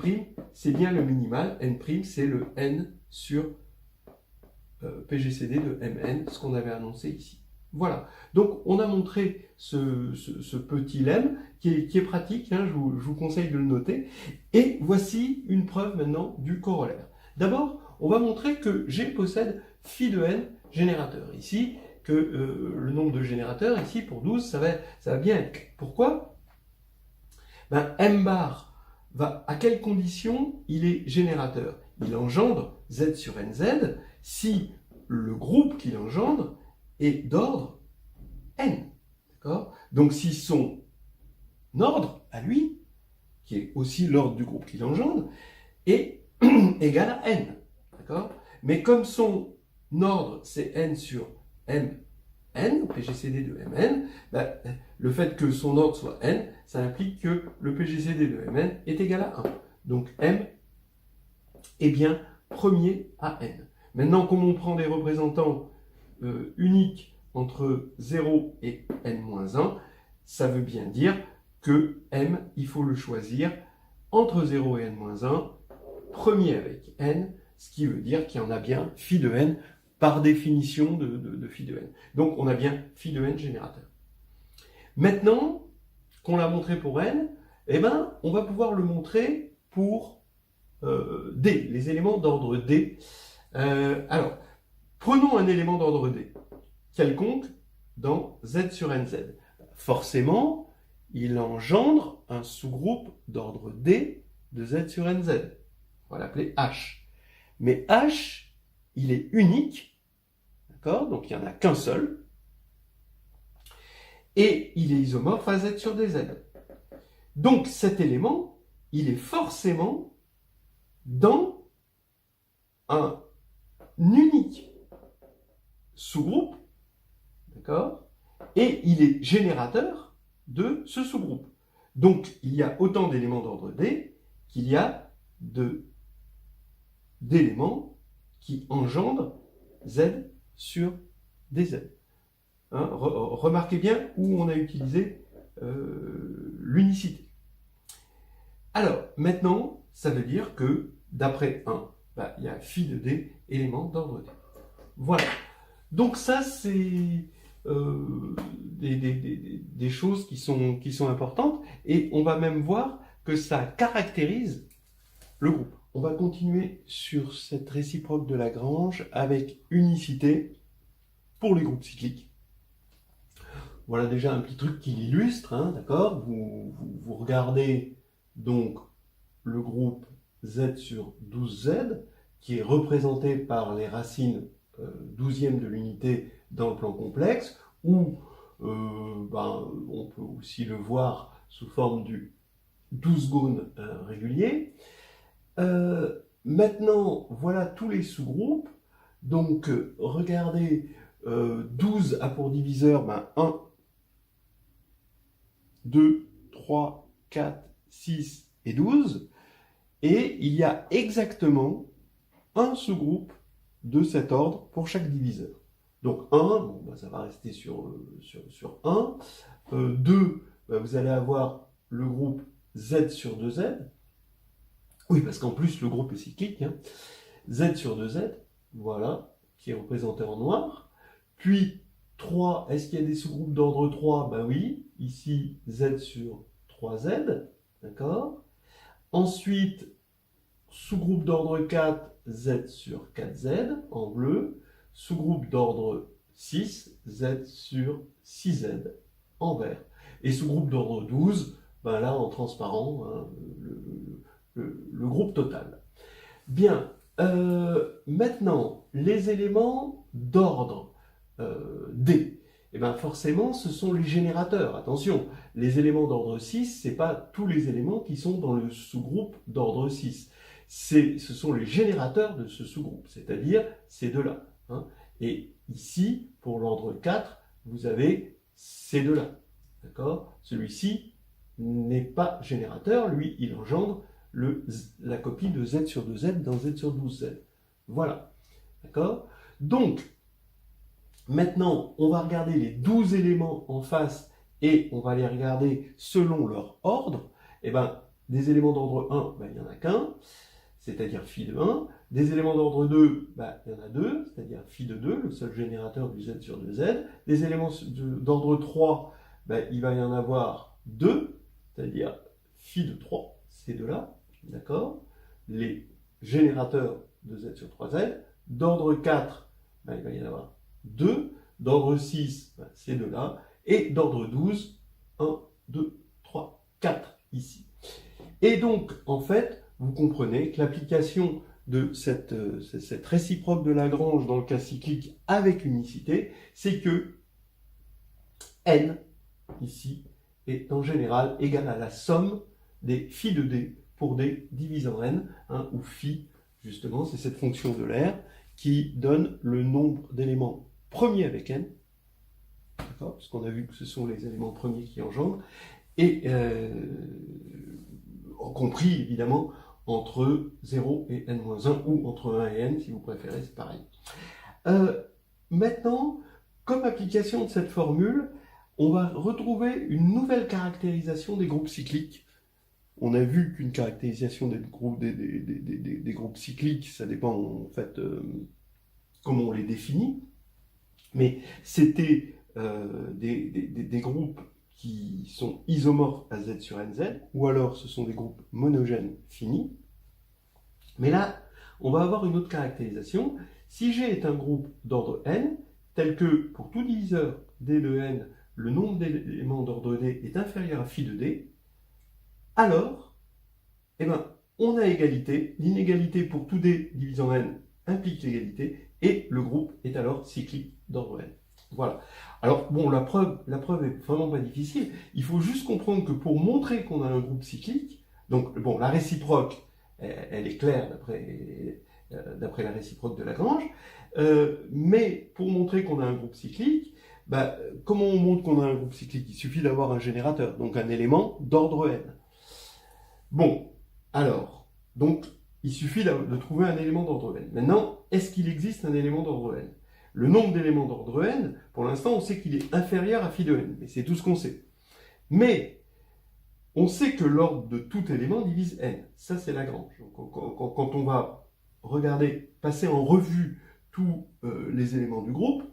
c'est bien le minimal, n', c'est le n sur PGCD de mn, ce qu'on avait annoncé ici. Voilà. Donc, on a montré ce petit lemme qui est pratique, hein, je vous conseille de le noter. Et voici une preuve maintenant du corollaire. D'abord, on va montrer que G possède phi de n générateurs. Ici, que le nombre de générateurs, ici, pour 12, ça va bien être. Pourquoi? Ben, M bar, à quelles conditions il est générateur? Il engendre Z sur NZ si le groupe qu'il engendre est d'ordre n. D'accord? Donc si son ordre, à lui, qui est aussi l'ordre du groupe qu'il engendre, est égal à n. D'accord? Mais comme son ordre, c'est n sur mn, PGCD de mn, ben, le fait que son ordre soit n, ça implique que le PGCD de mn est égal à 1. Donc m est bien premier à n. Maintenant, comme on prend des représentants uniques entre 0 et n-1, ça veut bien dire que m, il faut le choisir entre 0 et n-1, premier avec n, ce qui veut dire qu'il y en a bien phi de n par définition de phi de n. Donc on a bien phi de n générateur. Maintenant qu'on l'a montré pour n, eh ben, on va pouvoir le montrer pour D, les éléments d'ordre D. Alors, prenons un élément d'ordre D, quelconque, dans Z sur NZ. Forcément, il engendre un sous-groupe d'ordre D de Z sur NZ. On va l'appeler H. Mais H, il est unique, d'accord? Donc il n'y en a qu'un seul. Et il est isomorphe à Z sur DZ. Donc cet élément, il est forcément dans un unique sous-groupe, d'accord? Et il est générateur de ce sous-groupe. Donc, il y a autant d'éléments d'ordre D qu'il y a d'éléments qui engendrent Z sur DZ. Hein, remarquez bien où on a utilisé l'unicité. Alors, maintenant, ça veut dire que, d'après 1, bah, il y a phi de D éléments d'ordre D. Voilà. Donc ça, c'est des choses qui sont importantes, et on va même voir que ça caractérise le groupe. On va continuer sur cette réciproque de Lagrange avec unicité pour les groupes cycliques. Voilà déjà un petit truc qui l'illustre, hein, d'accord? Vous regardez donc le groupe Z sur 12Z, qui est représenté par les racines 12e de l'unité dans le plan complexe, ou on peut aussi le voir sous forme du 12 gone régulier. Maintenant, voilà tous les sous-groupes. Donc, regardez, 12 a pour diviseur 1, 2, 3, 4, 6 et 12. Et il y a exactement un sous-groupe de cet ordre pour chaque diviseur. Donc 1, bon, ça va rester sur 1. 2, vous allez avoir le groupe Z sur 2Z. Oui, parce qu'en plus, le groupe est cyclique. Hein. Z sur 2Z, voilà, qui est représenté en noir. Puis 3, est-ce qu'il y a des sous-groupes d'ordre 3? Ben oui, ici Z sur 3Z, d'accord. Ensuite, sous-groupe d'ordre 4, Z sur 4Z, en bleu. Sous-groupe d'ordre 6, Z sur 6Z, en vert. Et sous-groupe d'ordre 12, ben là, en transparent, hein, le groupe total. Bien, maintenant, les éléments d'ordre D, et bien forcément, ce sont les générateurs. Attention, les éléments d'ordre 6, ce n'est pas tous les éléments qui sont dans le sous-groupe d'ordre 6. Ce sont les générateurs de ce sous-groupe, c'est-à-dire ces deux-là. Hein. Et ici, pour l'ordre 4, vous avez ces deux-là. D'accord? Celui-ci n'est pas générateur, lui, il engendre la copie de Z sur 2Z dans Z sur 12Z. Voilà. D'accord? Donc, maintenant, on va regarder les 12 éléments en face et on va les regarder selon leur ordre. Eh bien, des éléments d'ordre 1, il n'y en a qu'un. c'est-à-dire phi de 1. Des éléments d'ordre 2, bah, il y en a 2, c'est-à-dire phi de 2, le seul générateur du z sur 2z. Des éléments d'ordre 3, bah, il va y en avoir 2, c'est-à-dire phi de 3, ces deux-là, d'accord? Les générateurs de z sur 3z. D'ordre 4, bah, il va y en avoir 2. D'ordre 6, bah, ces deux-là. Et d'ordre 12, 1, 2, 3, 4 ici. Et donc, en fait, vous comprenez que l'application de cette réciproque de Lagrange dans le cas cyclique avec unicité, c'est que n, ici, est en général égal à la somme des phi de d pour d divisé en n, hein, où phi, justement, c'est cette fonction de l'air qui donne le nombre d'éléments premiers avec n, d'accord, parce qu'on a vu que ce sont les éléments premiers qui engendrent, et compris évidemment entre 0 et n-1 ou entre 1 et n si vous préférez, c'est pareil. Maintenant, comme application de cette formule, on va retrouver une nouvelle caractérisation des groupes cycliques. On a vu qu'une caractérisation des groupes cycliques, ça dépend en fait comment on les définit, mais c'était des groupes qui sont isomorphes à z sur nz, ou alors ce sont des groupes monogènes finis. Mais là, on va avoir une autre caractérisation. Si G est un groupe d'ordre n, tel que pour tout diviseur d de n, le nombre d'éléments d'ordre d est inférieur à phi de d, alors, eh ben, on a égalité. L'inégalité pour tout d divisé en n implique l'égalité, et le groupe est alors cyclique d'ordre n. Voilà. Alors, bon, la preuve est vraiment pas difficile. Il faut juste comprendre que pour montrer qu'on a un groupe cyclique, donc, bon, la réciproque, elle est claire d'après la réciproque de Lagrange, mais pour montrer qu'on a un groupe cyclique, bah, comment on montre qu'on a un groupe cyclique? Il suffit d'avoir un générateur, donc un élément d'ordre n. Bon, alors, donc, il suffit de trouver un élément d'ordre n. Maintenant, est-ce qu'il existe un élément d'ordre n? Le nombre d'éléments d'ordre n, pour l'instant, on sait qu'il est inférieur à phi de n, mais c'est tout ce qu'on sait. Mais, on sait que l'ordre de tout élément divise n. Ça, c'est Lagrange. Quand on va regarder, passer en revue tous les éléments du groupe,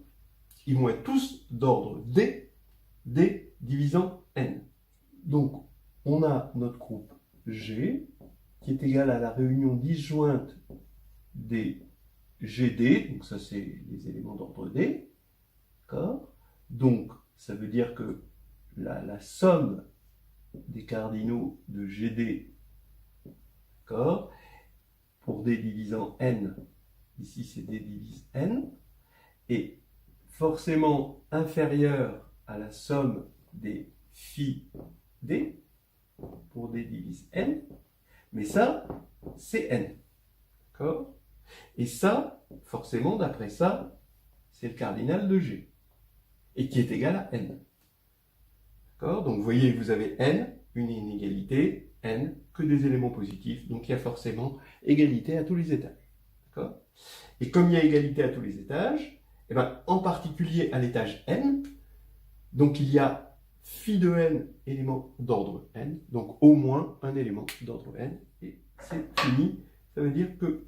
ils vont être tous d'ordre d, d divisant n. Donc, on a notre groupe G, qui est égal à la réunion disjointe des GD, donc ça c'est les éléments d'ordre D, d'accord? Donc ça veut dire que la somme des cardinaux de GD, d'accord, pour D divisant n, ici c'est D divise n, est forcément inférieure à la somme des phi D pour D divise n, mais ça c'est n, d'accord? Et ça, forcément, d'après ça, c'est le cardinal de G, et qui est égal à n. D'accord? Donc vous voyez, vous avez n, une inégalité, n, que des éléments positifs, donc il y a forcément égalité à tous les étages. D'accord? Et comme il y a égalité à tous les étages, eh ben, en particulier à l'étage n, donc il y a phi de n éléments d'ordre n, donc au moins un élément d'ordre n, et c'est fini. Ça veut dire que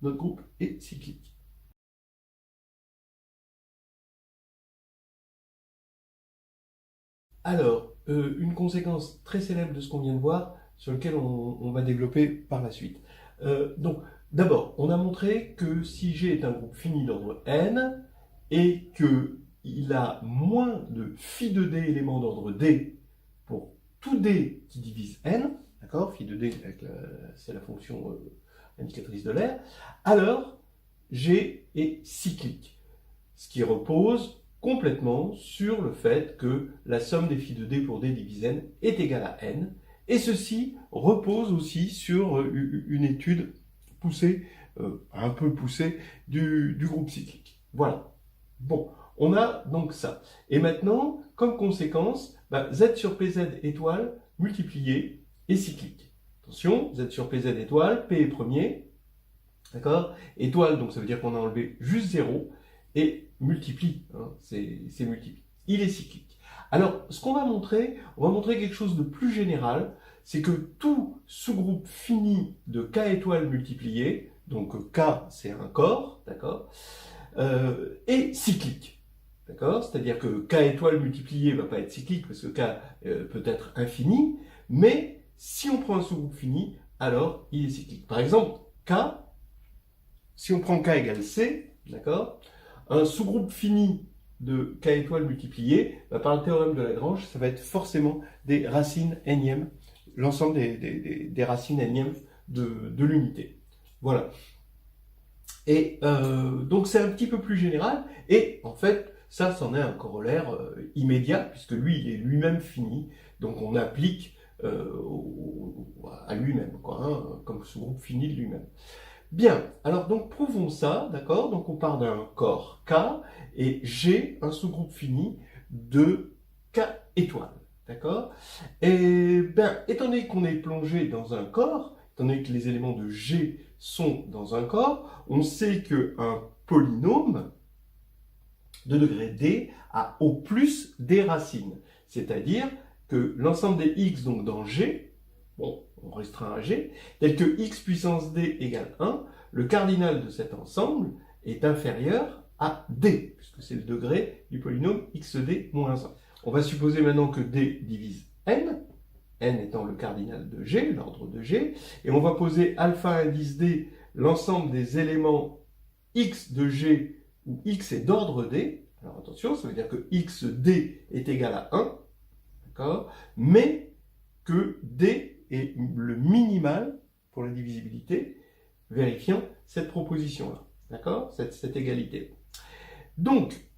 notre groupe est cyclique. Alors, une conséquence très célèbre de ce qu'on vient de voir, sur lequel on va développer par la suite. Donc, d'abord, on a montré que si G est un groupe fini d'ordre n, et qu'il a moins de phi de d éléments d'ordre d pour tout d qui divise n, d'accord, phi de d, c'est la fonction indicatrice de l'air, alors G est cyclique, ce qui repose complètement sur le fait que la somme des phi de d pour d divise n est égale à n, et ceci repose aussi sur une étude poussée, un peu poussée, du groupe cyclique. Voilà. Bon, on a donc ça. Et maintenant, comme conséquence, z sur pz étoile multiplié est cyclique. Attention, z sur pz étoile, p est premier, d'accord? Étoile, donc ça veut dire qu'on a enlevé juste 0, et multiplie, hein, c'est multiplie. Il est cyclique. Alors, ce qu'on va montrer, on va montrer quelque chose de plus général, c'est que tout sous-groupe fini de k étoiles multipliées, donc k c'est un corps, d'accord, est cyclique. D'accord? C'est-à-dire que k étoiles multipliées ne va pas être cyclique parce que k peut être infini, mais si on prend un sous-groupe fini, alors il est cyclique. Par exemple, k, si on prend k égale c, d'accord, un sous-groupe fini de k étoiles multipliées, par le théorème de Lagrange, ça va être forcément des racines énièmes, l'ensemble des racines énièmes de l'unité. Voilà. Et donc c'est un petit peu plus général, et en fait, ça, c'en est un corollaire immédiat, puisque lui, il est lui-même fini, donc on applique à lui-même, quoi, hein, comme sous-groupe fini de lui-même. Bien, alors donc prouvons ça, d'accord? Donc on part d'un corps K, et G, un sous-groupe fini de K étoiles, d'accord? Et bien, étant donné qu'on est plongé dans un corps, étant donné que les éléments de G sont dans un corps, on sait qu'un polynôme de degré D a au plus des racines. C'est-à-dire que l'ensemble des x donc dans G, bon, on restreint à G, tel que x puissance D égale 1, le cardinal de cet ensemble est inférieur à D, puisque c'est le degré du polynôme xd moins 1. On va supposer maintenant que D divise n, n étant le cardinal de G, l'ordre de G, et on va poser alpha indice D, l'ensemble des éléments x de G où x est d'ordre D. Alors attention, ça veut dire que xd est égal à 1, d'accord, mais que D est le minimal pour la divisibilité, vérifiant cette proposition-là, d'accord, cette égalité. Donc,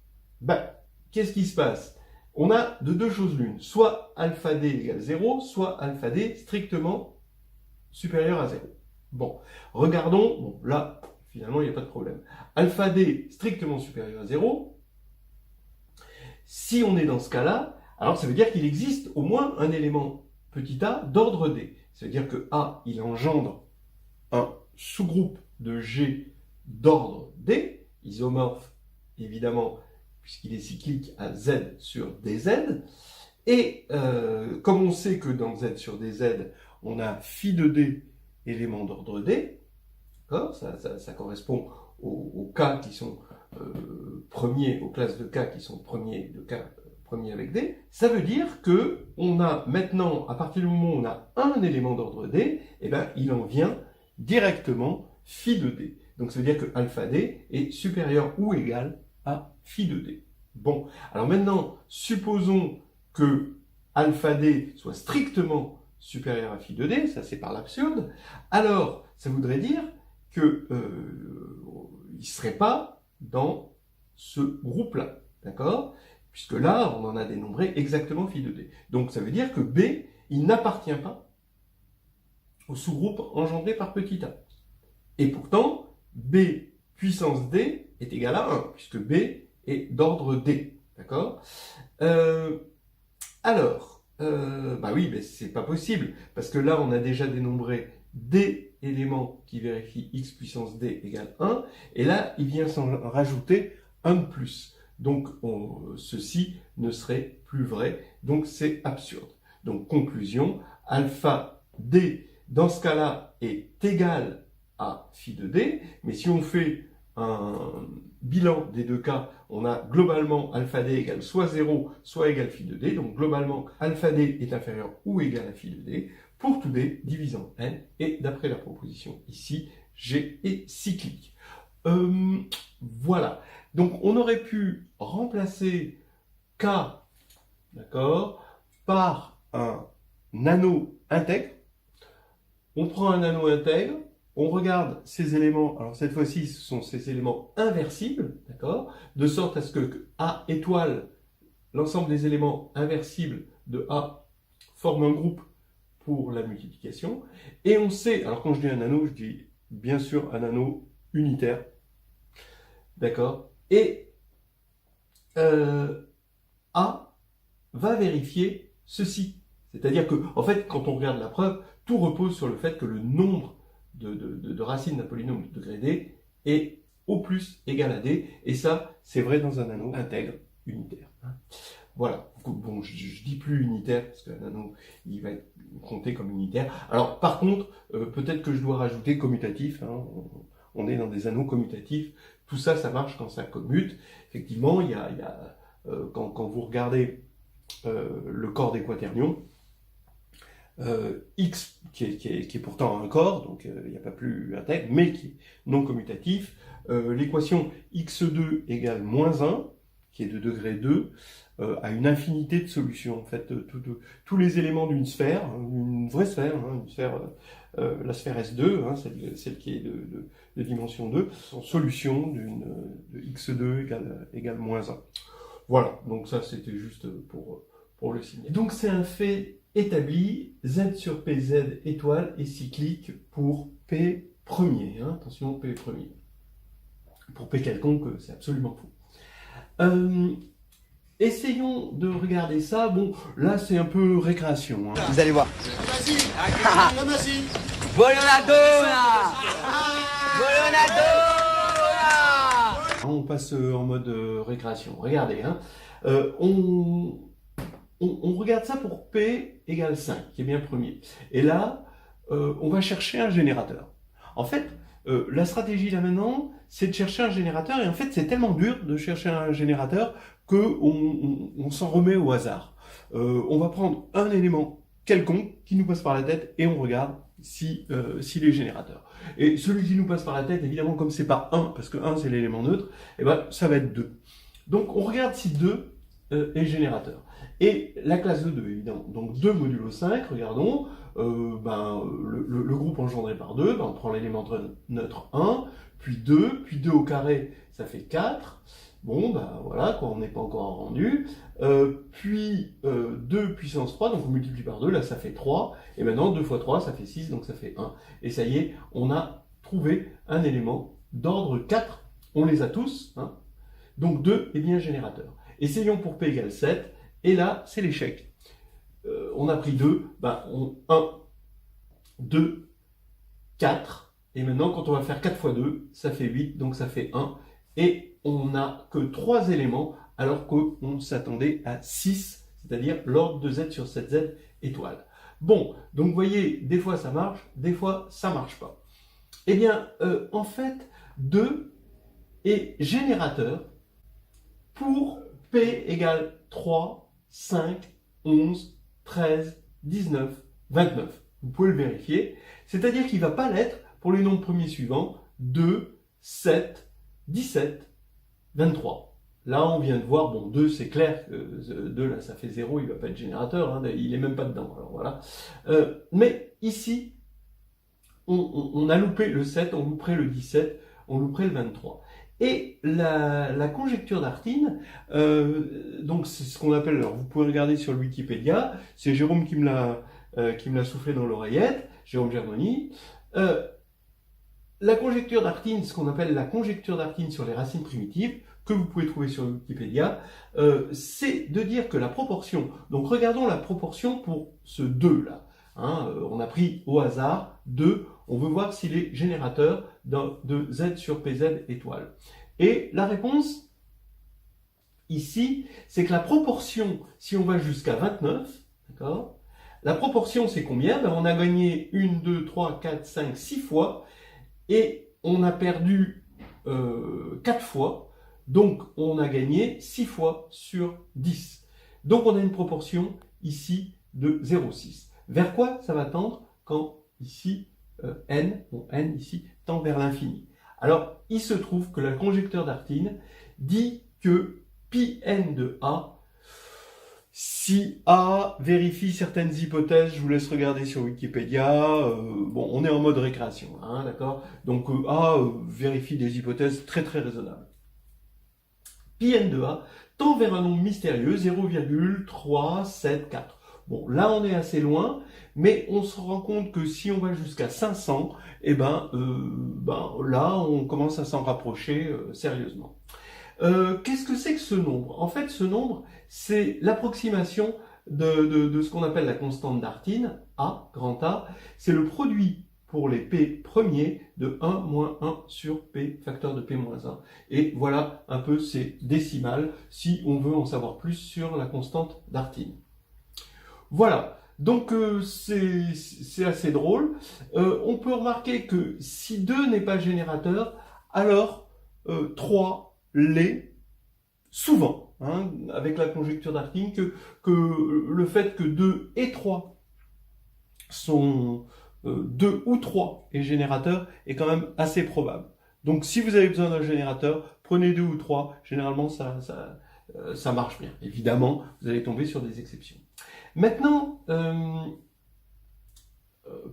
qu'est-ce qui se passe? On a de deux choses l'une, soit alpha d égale 0, soit alpha d strictement supérieur à 0. Bon, regardons, bon, là, finalement, il n'y a pas de problème. Alpha d strictement supérieur à 0, si on est dans ce cas-là, alors ça veut dire qu'il existe au moins un élément petit a d'ordre d. C'est-à-dire que A, il engendre un sous-groupe de G d'ordre d, isomorphe, évidemment, puisqu'il est cyclique à Z sur dz. Et comme on sait que dans Z sur dz, on a phi de d éléments d'ordre d, ça correspond aux cas qui sont premiers, aux classes de K qui sont premiers de K premier avec D, ça veut dire que on a maintenant, à partir du moment où on a un élément d'ordre D, eh ben, il en vient directement phi de D. Donc ça veut dire que alpha D est supérieur ou égal à phi de D. Bon, alors maintenant, supposons que alpha D soit strictement supérieur à phi de D, ça c'est par l'absurde, alors ça voudrait dire que il ne serait pas dans ce groupe-là, d'accord? Puisque là, on en a dénombré exactement phi de D. Donc ça veut dire que B, il n'appartient pas au sous-groupe engendré par petit a. Et pourtant, B puissance D est égal à 1, puisque B est d'ordre D, d'accord? Oui, mais c'est pas possible, parce que là, on a déjà dénombré D éléments qui vérifient x puissance D égale 1, et là, il vient s'en rajouter un de plus. Donc, ceci ne serait plus vrai, donc c'est absurde. Donc, conclusion, alpha D, dans ce cas-là, est égal à phi de D, mais si on fait un bilan des deux cas, on a globalement alpha D égale soit 0, soit égal phi de D, donc globalement, alpha D est inférieur ou égal à phi de D, pour tout D divisant n, et d'après la proposition ici, G est cyclique. Voilà. Donc on aurait pu remplacer K, d'accord, par un anneau intègre. On prend un anneau intègre, on regarde ces éléments, alors cette fois-ci ce sont ces éléments inversibles, d'accord, de sorte à ce que A étoile, l'ensemble des éléments inversibles de A forme un groupe pour la multiplication. Et on sait, alors quand je dis un anneau, je dis bien sûr un anneau unitaire, d'accord, et A va vérifier ceci. C'est-à-dire que, en fait, quand on regarde la preuve, tout repose sur le fait que le nombre de racines d'un polynôme de degré D est au plus égal à D, et ça, c'est vrai dans un anneau intègre unitaire. Voilà. Bon, je dis plus unitaire, parce qu'un anneau, il va être compté comme unitaire. Alors, par contre, peut-être que je dois rajouter commutatif, hein. On est dans des anneaux commutatifs. Tout ça, ça marche quand ça commute. Effectivement, quand vous regardez le corps des quaternions, X, qui est pourtant un corps, donc il n'y a pas plus intègre, mais qui est non commutatif, l'équation x2 égale moins 1, qui est de degré 2, a une infinité de solutions. En fait, tous les éléments d'une sphère, une vraie sphère, hein, une sphère, la sphère S2, hein, celle qui est de dimension 2, sont solutions de x2 égale moins 1. Voilà, donc ça c'était juste pour le signer. Donc c'est un fait établi, Z sur PZ étoile est cyclique pour P premier. Hein, attention, P premier. Pour P quelconque, c'est absolument faux. Essayons de regarder ça. Bon, là c'est un peu récréation. Hein. Vous allez voir. Vas-y. Bolonado là. Bolonado là. On passe en mode récréation. Regardez, hein. On regarde ça pour P égale 5, qui est bien premier. Et là, on va chercher un générateur. En fait, la stratégie là maintenant, c'est de chercher un générateur. Et en fait, c'est tellement dur de chercher un générateur qu'on s'en remet au hasard. On va prendre un élément quelconque qui nous passe par la tête et on regarde s'il est générateur. Et celui qui nous passe par la tête, évidemment, comme c'est pas 1, parce que 1 c'est l'élément neutre, et ben ça va être 2. Donc on regarde si 2 est générateur. Et la classe de 2, évidemment. Donc 2 modulo 5, regardons, le groupe engendré par 2, on prend l'élément neutre 1, puis 2 au carré, ça fait 4. Bon, voilà, quoi, on n'est pas encore rendu. Puis 2 puissance 3, donc on multiplie par 2, là ça fait 3. Et maintenant 2 fois 3, ça fait 6, donc ça fait 1. Et ça y est, on a trouvé un élément d'ordre 4. On les a tous, hein. Donc 2 est bien générateur. Essayons pour P égale 7, et là, c'est l'échec. On a pris 2, 1, 2, 4, et maintenant, quand on va faire 4 fois 2, ça fait 8, donc ça fait 1, et on n'a que 3 éléments, alors qu'on s'attendait à 6, c'est-à-dire l'ordre de Z sur 7Z étoile. Bon, donc vous voyez, des fois ça marche, des fois ça marche pas. Eh bien, en fait, 2 est générateur pour P égale 3, 5, 11, 13, 19, 29. Vous pouvez le vérifier. C'est-à-dire qu'il ne va pas l'être pour les nombres premiers suivants, 2, 7, 17, 23. Là, on vient de voir, bon, 2, c'est clair, 2, là, ça fait 0, il ne va pas être générateur, hein, il n'est même pas dedans, alors voilà. Mais ici, on a loupé le 7, on louperait le 17, on louperait le 23. Et la conjecture d'Artin, donc c'est ce qu'on appelle, alors vous pouvez regarder sur le Wikipédia, c'est Jérôme qui me l'a soufflé dans l'oreillette, Jérôme Germoni. La conjecture d'Artin, ce qu'on appelle la conjecture d'Artin sur les racines primitives, que vous pouvez trouver sur Wikipédia, c'est de dire que la proportion, donc regardons la proportion pour ce 2 là, hein, on a pris au hasard 2, on veut voir s'il est générateur de Z sur PZ étoile. Et la réponse, ici, c'est que la proportion, si on va jusqu'à 29, d'accord, la proportion c'est combien? On a gagné 1, 2, 3, 4, 5, 6 fois, et on a perdu 4 fois, donc on a gagné 6 fois sur 10. Donc on a une proportion ici de 0,6. Vers quoi ça va tendre quand ici n ici, tend vers l'infini. Alors, il se trouve que la conjecture d'Artin dit que pi n de A, si A vérifie certaines hypothèses, je vous laisse regarder sur Wikipédia, bon, on est en mode récréation, hein, d'accord? Donc A vérifie des hypothèses très très raisonnables. Pi n de A tend vers un nombre mystérieux, 0,374. Bon, là on est assez loin, mais on se rend compte que si on va jusqu'à 500, là on commence à s'en rapprocher sérieusement. Qu'est-ce que c'est que ce nombre? En fait, ce nombre, c'est l'approximation de ce qu'on appelle la constante d'Artin, A, grand A. C'est le produit pour les P premiers de 1 moins 1 sur P, facteur de P moins 1. Et voilà un peu ces décimales si on veut en savoir plus sur la constante d'Artin. Voilà, donc c'est assez drôle. On peut remarquer que si 2 n'est pas générateur, alors 3 l'est souvent, hein, avec la conjecture d'Artin, que le fait que 2 et 3 sont 2 ou 3 est générateur est quand même assez probable. Donc si vous avez besoin d'un générateur, prenez 2 ou 3, généralement ça marche bien. Évidemment, vous allez tomber sur des exceptions. Maintenant,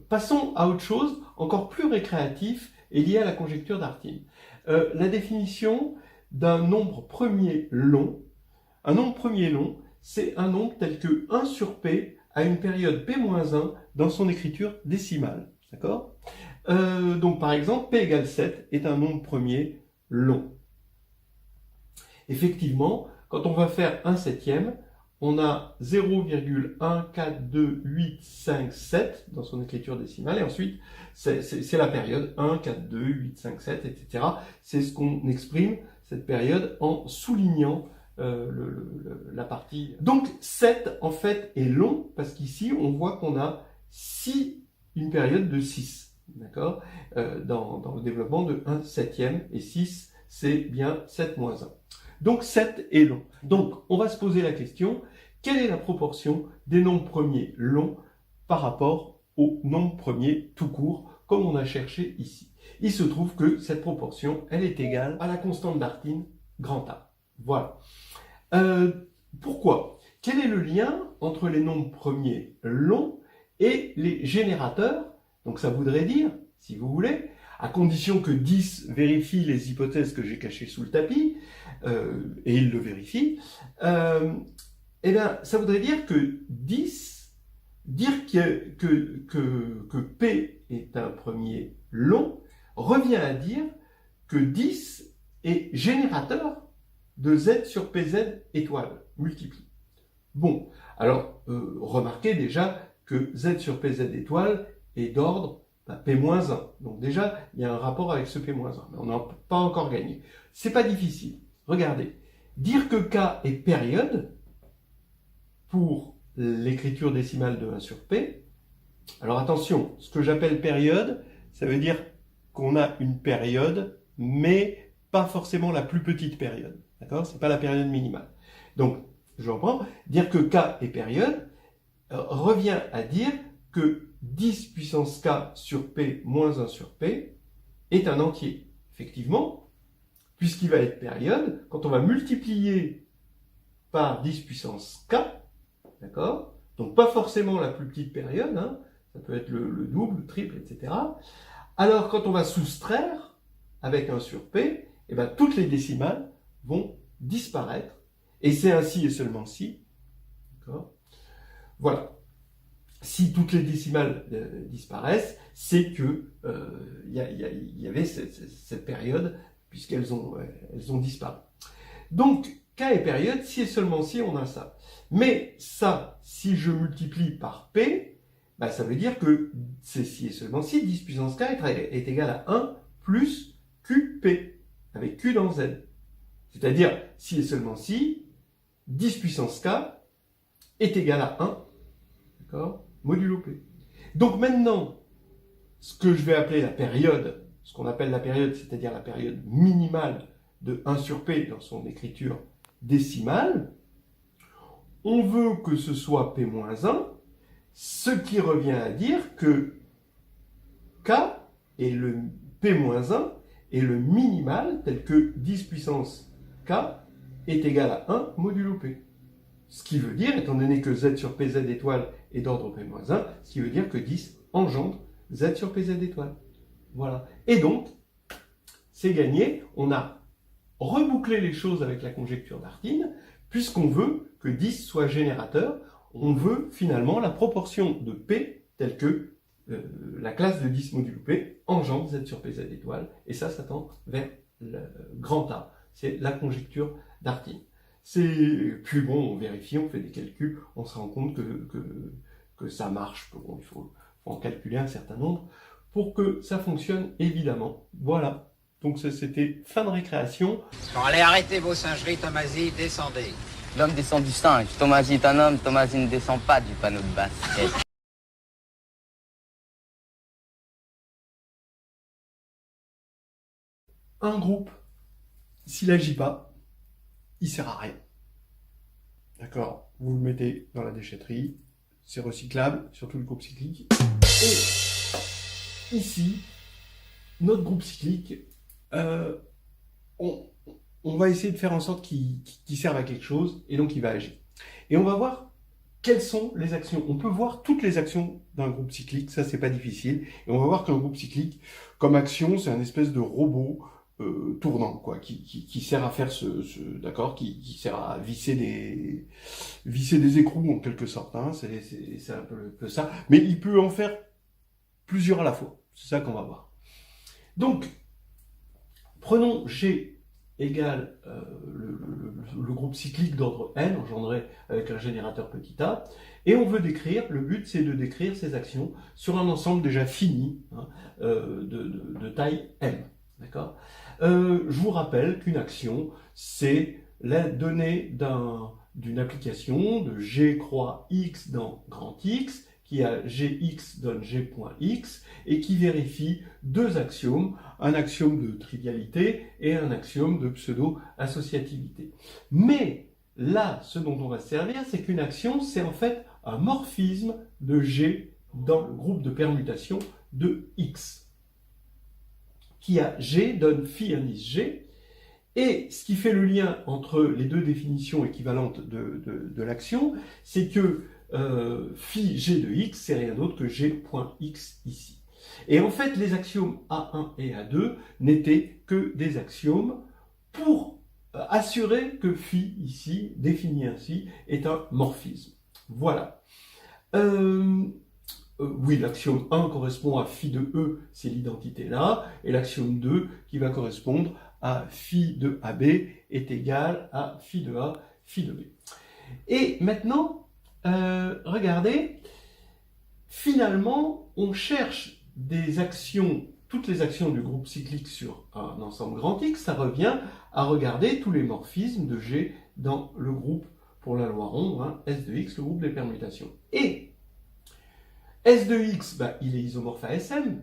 passons à autre chose, encore plus récréatif et lié à la conjecture d'Artin. La définition d'un nombre premier long. Un nombre premier long, c'est un nombre tel que 1 sur P à une période P-1 dans son écriture décimale. D'accord ? Donc par exemple, P égale 7 est un nombre premier long. Effectivement, quand on va faire un septième, on a 0,142,857 dans son écriture décimale, et ensuite c'est la période 1, 4, 2, 8, 5, 7, etc. C'est ce qu'on exprime, cette période, en soulignant la partie. Donc 7 en fait est long, parce qu'ici on voit qu'on a une période de 6, d'accord, dans le développement de 1 septième, et 6 c'est bien 7 moins 1. Donc 7 est long. Donc on va se poser la question, quelle est la proportion des nombres premiers longs par rapport aux nombres premiers tout court, comme on a cherché ici? Il se trouve que cette proportion, elle est égale à la constante d'Artin, grand A. Voilà. Pourquoi? Quel est le lien entre les nombres premiers longs et les générateurs? Donc ça voudrait dire, si vous voulez, à condition que 10 vérifie les hypothèses que j'ai cachées sous le tapis, et il le vérifie, eh bien, ça voudrait dire que 10, dire que P est un premier long, revient à dire que 10 est générateur de Z sur PZ étoile, multiplie. Bon, alors, remarquez déjà que Z sur PZ étoile est d'ordre P-1. Donc déjà, il y a un rapport avec ce P-1, mais on n'a pas encore gagné. C'est pas difficile. Regardez, dire que K est période pour l'écriture décimale de 1 sur P. Alors attention, ce que j'appelle période, ça veut dire qu'on a une période, mais pas forcément la plus petite période. D'accord? C'est pas la période minimale. Donc, je reprends, dire que K est période revient à dire que 10 puissance K sur P moins 1 sur P est un entier. Effectivement, puisqu'il va être période, quand on va multiplier par 10 puissance K, d'accord? Donc pas forcément la plus petite période, hein, ça peut être le double, le triple, etc. Alors quand on va soustraire avec 1 sur P, eh ben, toutes les décimales vont disparaître, et c'est ainsi et seulement si, d'accord? Voilà. Si toutes les décimales disparaissent, c'est que y avait cette période, puisqu'elles ont disparu. Donc, K est période, si et seulement si on a ça. Mais ça, si je multiplie par P, bah, ça veut dire que c'est si et seulement si 10 puissance K est égal à 1 plus QP, avec Q dans Z. C'est-à-dire, si et seulement si 10 puissance K est égal à 1, d'accord, modulo P. Donc maintenant, ce que je vais appeler la période, ce qu'on appelle la période, c'est-à-dire la période minimale de 1 sur P dans son écriture décimale, on veut que ce soit P-1, ce qui revient à dire que K est le P-1 est le minimal tel que 10 puissance K est égal à 1 modulo P. Ce qui veut dire, étant donné que Z sur PZ étoile est d'ordre P-1, ce qui veut dire que 10 engendre Z sur PZ étoile. Voilà. Et donc, c'est gagné. On a rebouclé les choses avec la conjecture d'Artin, puisqu'on veut que 10 soit générateur. On veut finalement la proportion de P telle que la classe de 10 modulo P engendre Z sur PZ étoile. Et ça tend vers le grand A. C'est la conjecture d'Artin. Puis bon, on vérifie, on fait des calculs, on se rend compte que ça marche. Bon, il faut en calculer un certain nombre pour que ça fonctionne évidemment. Voilà. Donc c'était fin de récréation. Bon, allez, arrêtez vos singeries, Tomasi, descendez. L'homme descend du singe. Tomasi est un homme, Tomasi ne descend pas du panneau de basket. Un groupe, s'il n'agit pas, il sert à rien. D'accord? Vous le mettez dans la déchetterie, c'est recyclable, surtout le groupe cyclique. Et ici, notre groupe cyclique, on va essayer de faire en sorte qu'il serve à quelque chose, et donc il va agir. Et on va voir quelles sont les actions. On peut voir toutes les actions d'un groupe cyclique, ça c'est pas difficile. Et on va voir qu'un groupe cyclique, comme action, c'est un espèce de robot tournant, quoi, qui sert à faire d'accord, qui sert à visser des écrous en quelque sorte, hein, c'est un peu ça. Mais il peut en faire plusieurs à la fois. C'est ça qu'on va voir. Donc, prenons G égale le groupe cyclique d'ordre n, engendré avec un générateur petit a, et on veut décrire, le but c'est de décrire ces actions sur un ensemble déjà fini, hein, de taille m. D'accord ? Je vous rappelle qu'une action, c'est la donnée d'une application de G croix X dans grand X, qui a Gx donne G.x, et qui vérifie deux axiomes, un axiome de trivialité et un axiome de pseudo-associativité. Mais là, ce dont on va se servir, c'est qu'une action, c'est en fait un morphisme de G dans le groupe de permutation de X, qui a G donne phi indice G, et ce qui fait le lien entre les deux définitions équivalentes de l'action, c'est que phi G de X, c'est rien d'autre que G.x ici. Et en fait, les axiomes A1 et A2 n'étaient que des axiomes pour assurer que phi ici, défini ainsi, est un morphisme. Voilà. Oui, l'axiome 1 correspond à phi de E, c'est l'identité là, et l'axiome 2 qui va correspondre à phi de AB est égal à phi de A, phi de B. Et maintenant, regardez, finalement, on cherche des actions, toutes les actions du groupe cyclique sur un ensemble grand X, ça revient à regarder tous les morphismes de G dans le groupe, pour la loi ronde, hein, S de X, le groupe des permutations. Et S de X, bah, il est isomorphe à SM,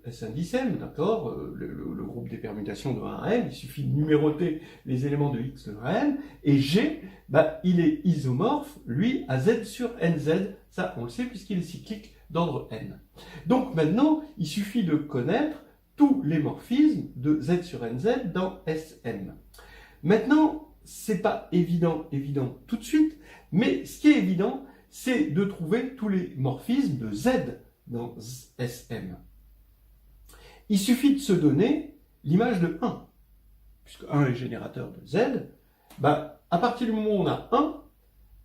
S indice M, d'accord, le groupe des permutations de 1 à M, il suffit de numéroter les éléments de X de 1 à M, et G, bah, il est isomorphe, lui, à Z sur NZ, ça on le sait puisqu'il est cyclique d'ordre N. Donc maintenant, il suffit de connaître tous les morphismes de Z sur NZ dans SM. Maintenant, c'est pas évident tout de suite, mais ce qui est évident, c'est de trouver tous les morphismes de Z dans SM. Il suffit de se donner l'image de 1, puisque 1 est générateur de Z. Bah, à partir du moment où on a 1,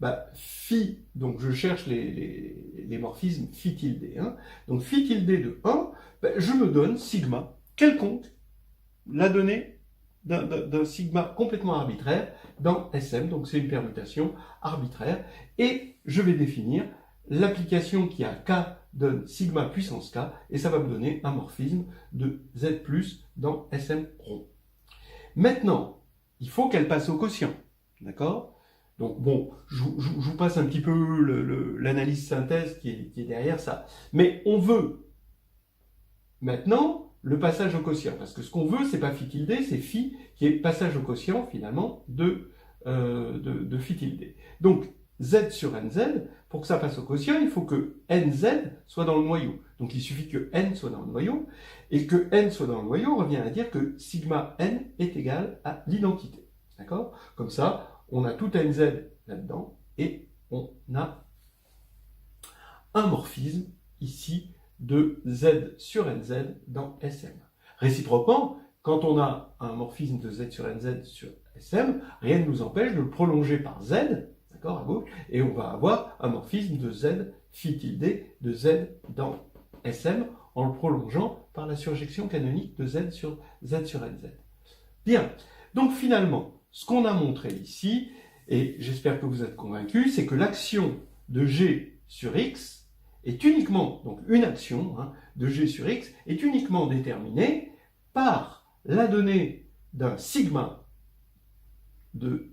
bah, phi, donc je cherche les morphismes phi tilde, hein. Donc phi tilde de 1, bah, je me donne sigma quelconque, la donnée d'un sigma complètement arbitraire dans SM, donc c'est une permutation arbitraire, et je vais définir l'application qui a K donne sigma puissance K, et ça va me donner un morphisme de Z+, dans SM rond. Maintenant, il faut qu'elle passe au quotient, d'accord? Donc bon, je vous passe un petit peu l'analyse synthèse qui est derrière ça. Mais on veut maintenant le passage au quotient, parce que ce qu'on veut, c'est pas phi tilde, c'est phi qui est passage au quotient finalement de phi tilde. Donc Z sur NZ, pour que ça passe au quotient, il faut que NZ soit dans le noyau. Donc il suffit que N soit dans le noyau, et que N soit dans le noyau revient à dire que sigma N est égal à l'identité. D'accord? Comme ça, on a tout NZ là-dedans, et on a un morphisme ici de Z sur NZ dans SM. Réciproquement, quand on a un morphisme de Z sur NZ sur SM, rien ne nous empêche de le prolonger par Z, d'accord, à gauche, et on va avoir un morphisme de Z phi tilde de Z dans SM en le prolongeant par la surjection canonique de Z sur NZ. Bien, donc finalement, ce qu'on a montré ici, et j'espère que vous êtes convaincus, c'est que l'action de G sur X est uniquement, donc une action de G sur X, est uniquement déterminée par la donnée d'un sigma de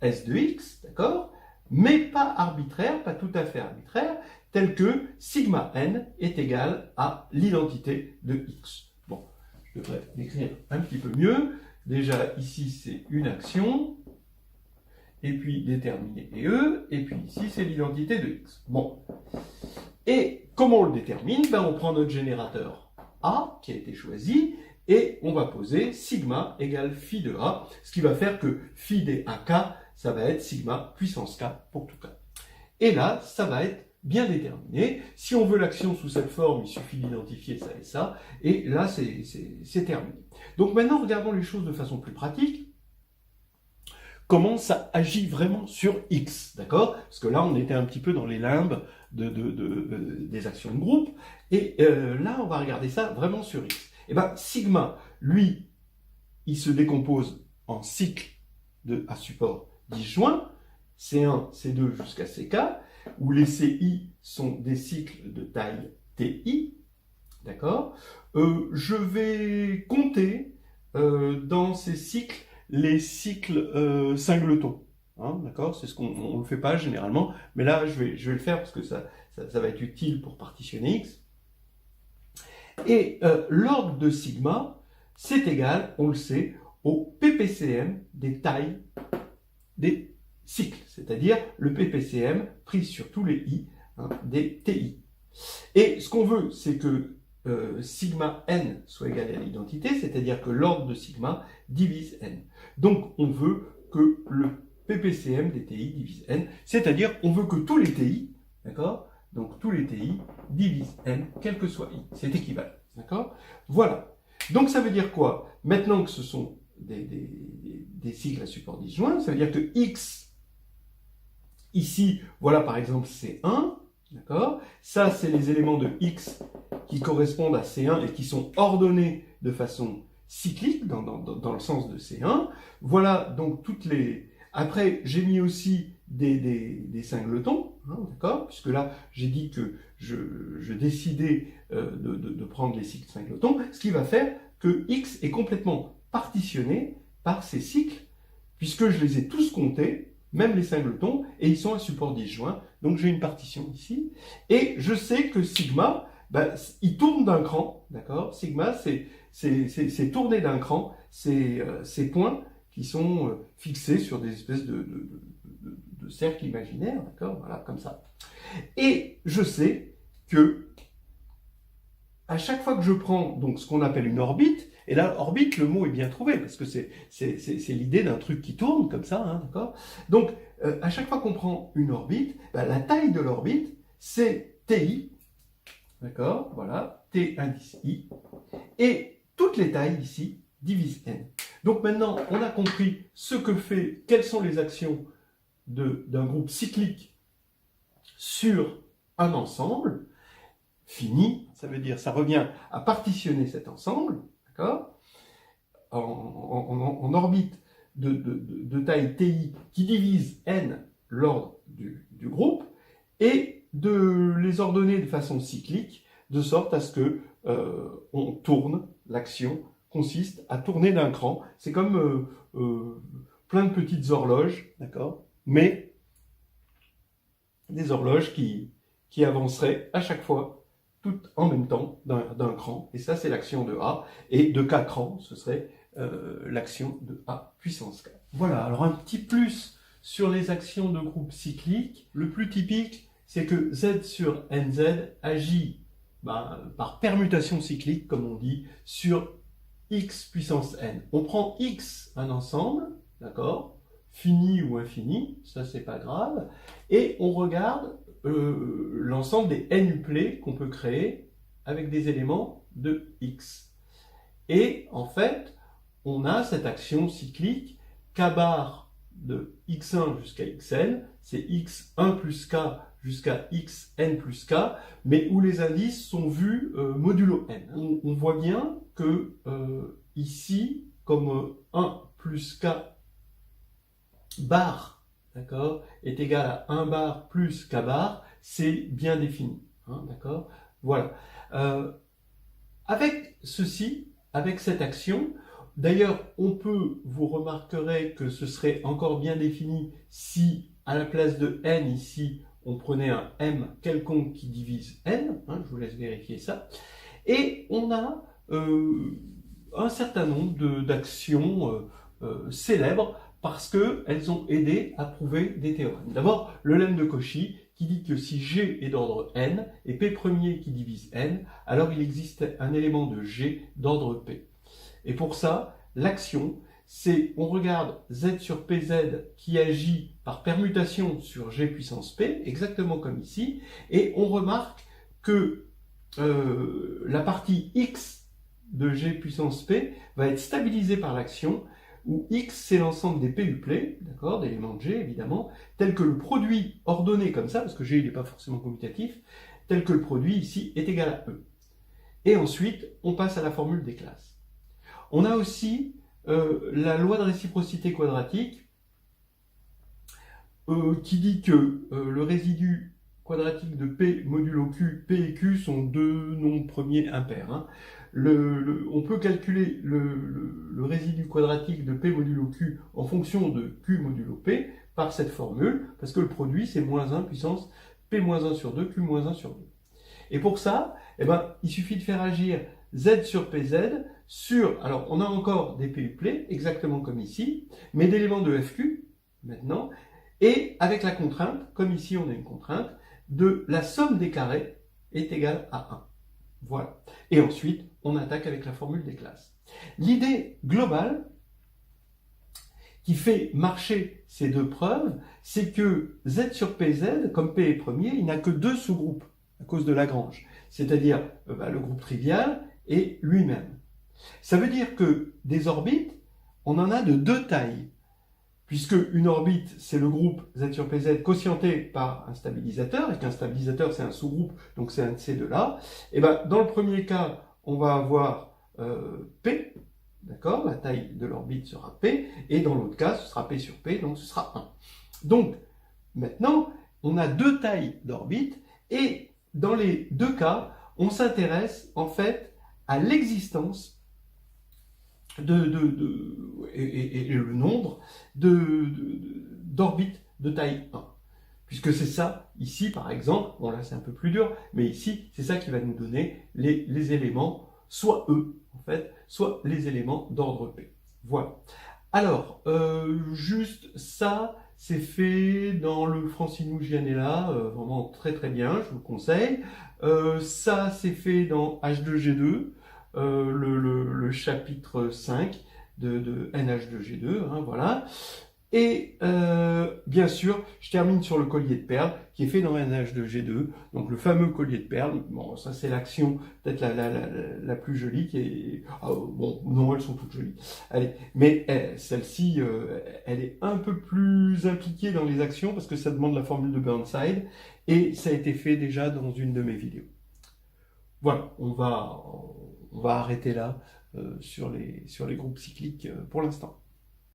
S de X, d'accord, mais pas arbitraire, pas tout à fait arbitraire, tel que sigma n est égal à l'identité de X. Bon, je devrais l'écrire un petit peu mieux. Déjà, ici, c'est une action, et puis déterminer E, et puis ici, c'est l'identité de X. Bon. Et comment on le détermine? On prend notre générateur A, qui a été choisi, et on va poser sigma égale phi de A, ce qui va faire que phi des AK, ça va être sigma puissance K pour tout K. Et là, ça va être bien déterminé. Si on veut l'action sous cette forme, il suffit d'identifier ça et ça, et là, c'est terminé. Donc maintenant, regardons les choses de façon plus pratique. Comment ça agit vraiment sur X, d'accord? Parce que là, on était un petit peu dans les limbes des actions de groupe, et là, on va regarder ça vraiment sur X. Et bien, sigma, lui, il se décompose en cycles à support disjoint, C1, C2 jusqu'à CK, où les CI sont des cycles de taille TI, d'accord? Je vais compter dans ces cycles les cycles singletons, d'accord? C'est ce qu'on ne le fait pas généralement, mais là je vais le faire parce que ça va être utile pour partitionner X. Et l'ordre de sigma, c'est égal, on le sait, au PPCM des tailles des cycles, c'est-à-dire le PPCM pris sur tous les I des TI. Et ce qu'on veut, c'est que sigma n soit égal à l'identité, c'est-à-dire que l'ordre de sigma divise n. Donc on veut que le PPCM des TI divise n, c'est-à-dire on veut que tous les TI, d'accord, donc tous les TI divisent n, quel que soit i, c'est équivalent, d'accord. Voilà. Donc ça veut dire quoi? Maintenant que ce sont des cycles à support disjoint, ça veut dire que x, ici, voilà par exemple C1, d'accord? Ça, c'est les éléments de x qui correspondent à C1 et qui sont ordonnés de façon cyclique, dans le sens de C1. Voilà donc toutes les... Après, j'ai mis aussi des singletons, d'accord? Puisque là, j'ai dit que je décidais de prendre les cycles singletons, ce qui va faire que x est complètement partitionné par ces cycles, puisque je les ai tous comptés, même les singletons, et ils sont à support disjoint. Donc j'ai une partition ici, et je sais que sigma, il tourne d'un cran, d'accord? Sigma, c'est tourner d'un cran, ces points qui sont fixés sur des espèces de cercles imaginaires, d'accord? Voilà, comme ça. Et je sais que à chaque fois que je prends donc ce qu'on appelle une orbite, et là, orbite, le mot est bien trouvé, parce que c'est l'idée d'un truc qui tourne comme ça, d'accord? Donc, à chaque fois qu'on prend une orbite, la taille de l'orbite, c'est TI, d'accord? Voilà, T indice I, et toutes les tailles ici divisent N. Donc maintenant, on a compris quelles sont les actions d'un groupe cyclique sur un ensemble. Fini, ça veut dire, ça revient à partitionner cet ensemble, d'accord, en orbite de taille TI qui divise N l'ordre du groupe, et de les ordonner de façon cyclique, de sorte à ce que on tourne, l'action consiste à tourner d'un cran. C'est comme plein de petites horloges, d'accord, mais des horloges qui avanceraient à chaque fois tout en même temps d'un cran, et ça c'est l'action de A, et de K cran, ce serait l'action de A puissance K. Voilà, alors un petit plus sur les actions de groupe cyclique. Le plus typique, c'est que Z sur NZ agit par permutation cyclique, comme on dit, sur X puissance N. On prend X, un ensemble, d'accord, fini ou infini, ça c'est pas grave, et on regarde l'ensemble des n-uplets qu'on peut créer avec des éléments de x. Et en fait, on a cette action cyclique k bar de x1 jusqu'à xn, c'est x1 plus k jusqu'à xn plus k, mais où les indices sont vus modulo n. On voit bien que ici, comme 1 plus k bar, d'accord, est égal à 1 bar plus k bar, c'est bien défini. Hein, d'accord? Voilà. Avec ceci, avec cette action, d'ailleurs, vous remarquerez que ce serait encore bien défini si, à la place de n ici, on prenait un m quelconque qui divise n, hein, je vous laisse vérifier ça, et on a un certain nombre d'actions célèbres parce qu'elles ont aidé à prouver des théorèmes. D'abord, le lemme de Cauchy qui dit que si G est d'ordre n et P premier qui divise n, alors il existe un élément de G d'ordre P. Et pour ça, l'action, c'est on regarde Z sur PZ qui agit par permutation sur G puissance P, exactement comme ici, et on remarque que la partie X de G puissance P va être stabilisée par l'action, où X c'est l'ensemble des PUplets, d'accord, d'éléments de G évidemment, tel que le produit ordonné comme ça, parce que G il n'est pas forcément commutatif, tel que le produit ici est égal à E. Et ensuite, on passe à la formule des classes. On a aussi la loi de réciprocité quadratique qui dit que le résidu quadratique de P modulo Q, P et Q sont deux nombres premiers impairs. Hein. On peut calculer le résidu quadratique de P modulo Q en fonction de Q modulo P par cette formule, parce que le produit c'est moins 1 puissance P-1 sur 2, Q-1 sur 2. Et pour ça, eh ben, il suffit de faire agir Z sur PZ sur, alors on a encore des PUplets, exactement comme ici, mais d'éléments de FQ, maintenant, et avec la contrainte, comme ici on a une contrainte, de la somme des carrés est égale à 1. Voilà. Et ensuite, on attaque avec la formule des classes. L'idée globale qui fait marcher ces deux preuves, c'est que Z sur PZ, comme P est premier, il n'a que deux sous-groupes à cause de Lagrange, c'est-à-dire le groupe trivial et lui-même. Ça veut dire que des orbites, on en a de deux tailles, puisque une orbite, c'est le groupe Z sur PZ quotienté par un stabilisateur, et qu'un stabilisateur, c'est un sous-groupe, donc c'est un de ces deux-là. Et ben, dans le premier cas, on va avoir P, d'accord, la taille de l'orbite sera P, et dans l'autre cas, ce sera P sur P, donc ce sera 1. Donc, maintenant, on a deux tailles d'orbite, et dans les deux cas, on s'intéresse en fait à l'existence et le nombre d'orbites de taille 1. Puisque c'est ça, ici par exemple, bon là c'est un peu plus dur, mais ici c'est ça qui va nous donner les éléments, soit E en fait, soit les éléments d'ordre P. Voilà. Alors, juste ça, c'est fait dans le Francinou Gianella, vraiment très très bien, je vous le conseille. Ça, c'est fait dans H2G2, le chapitre 5 de NH2G2, hein, voilà. Et bien sûr, je termine sur le collier de perles qui est fait dans NH2G2, donc le fameux collier de perles. Bon, ça c'est l'action peut-être la plus jolie qui est. Bon, non, elles sont toutes jolies. Allez, mais celle-ci, elle est un peu plus impliquée dans les actions parce que ça demande la formule de Burnside et ça a été fait déjà dans une de mes vidéos. Voilà, on va arrêter là sur les groupes cycliques pour l'instant.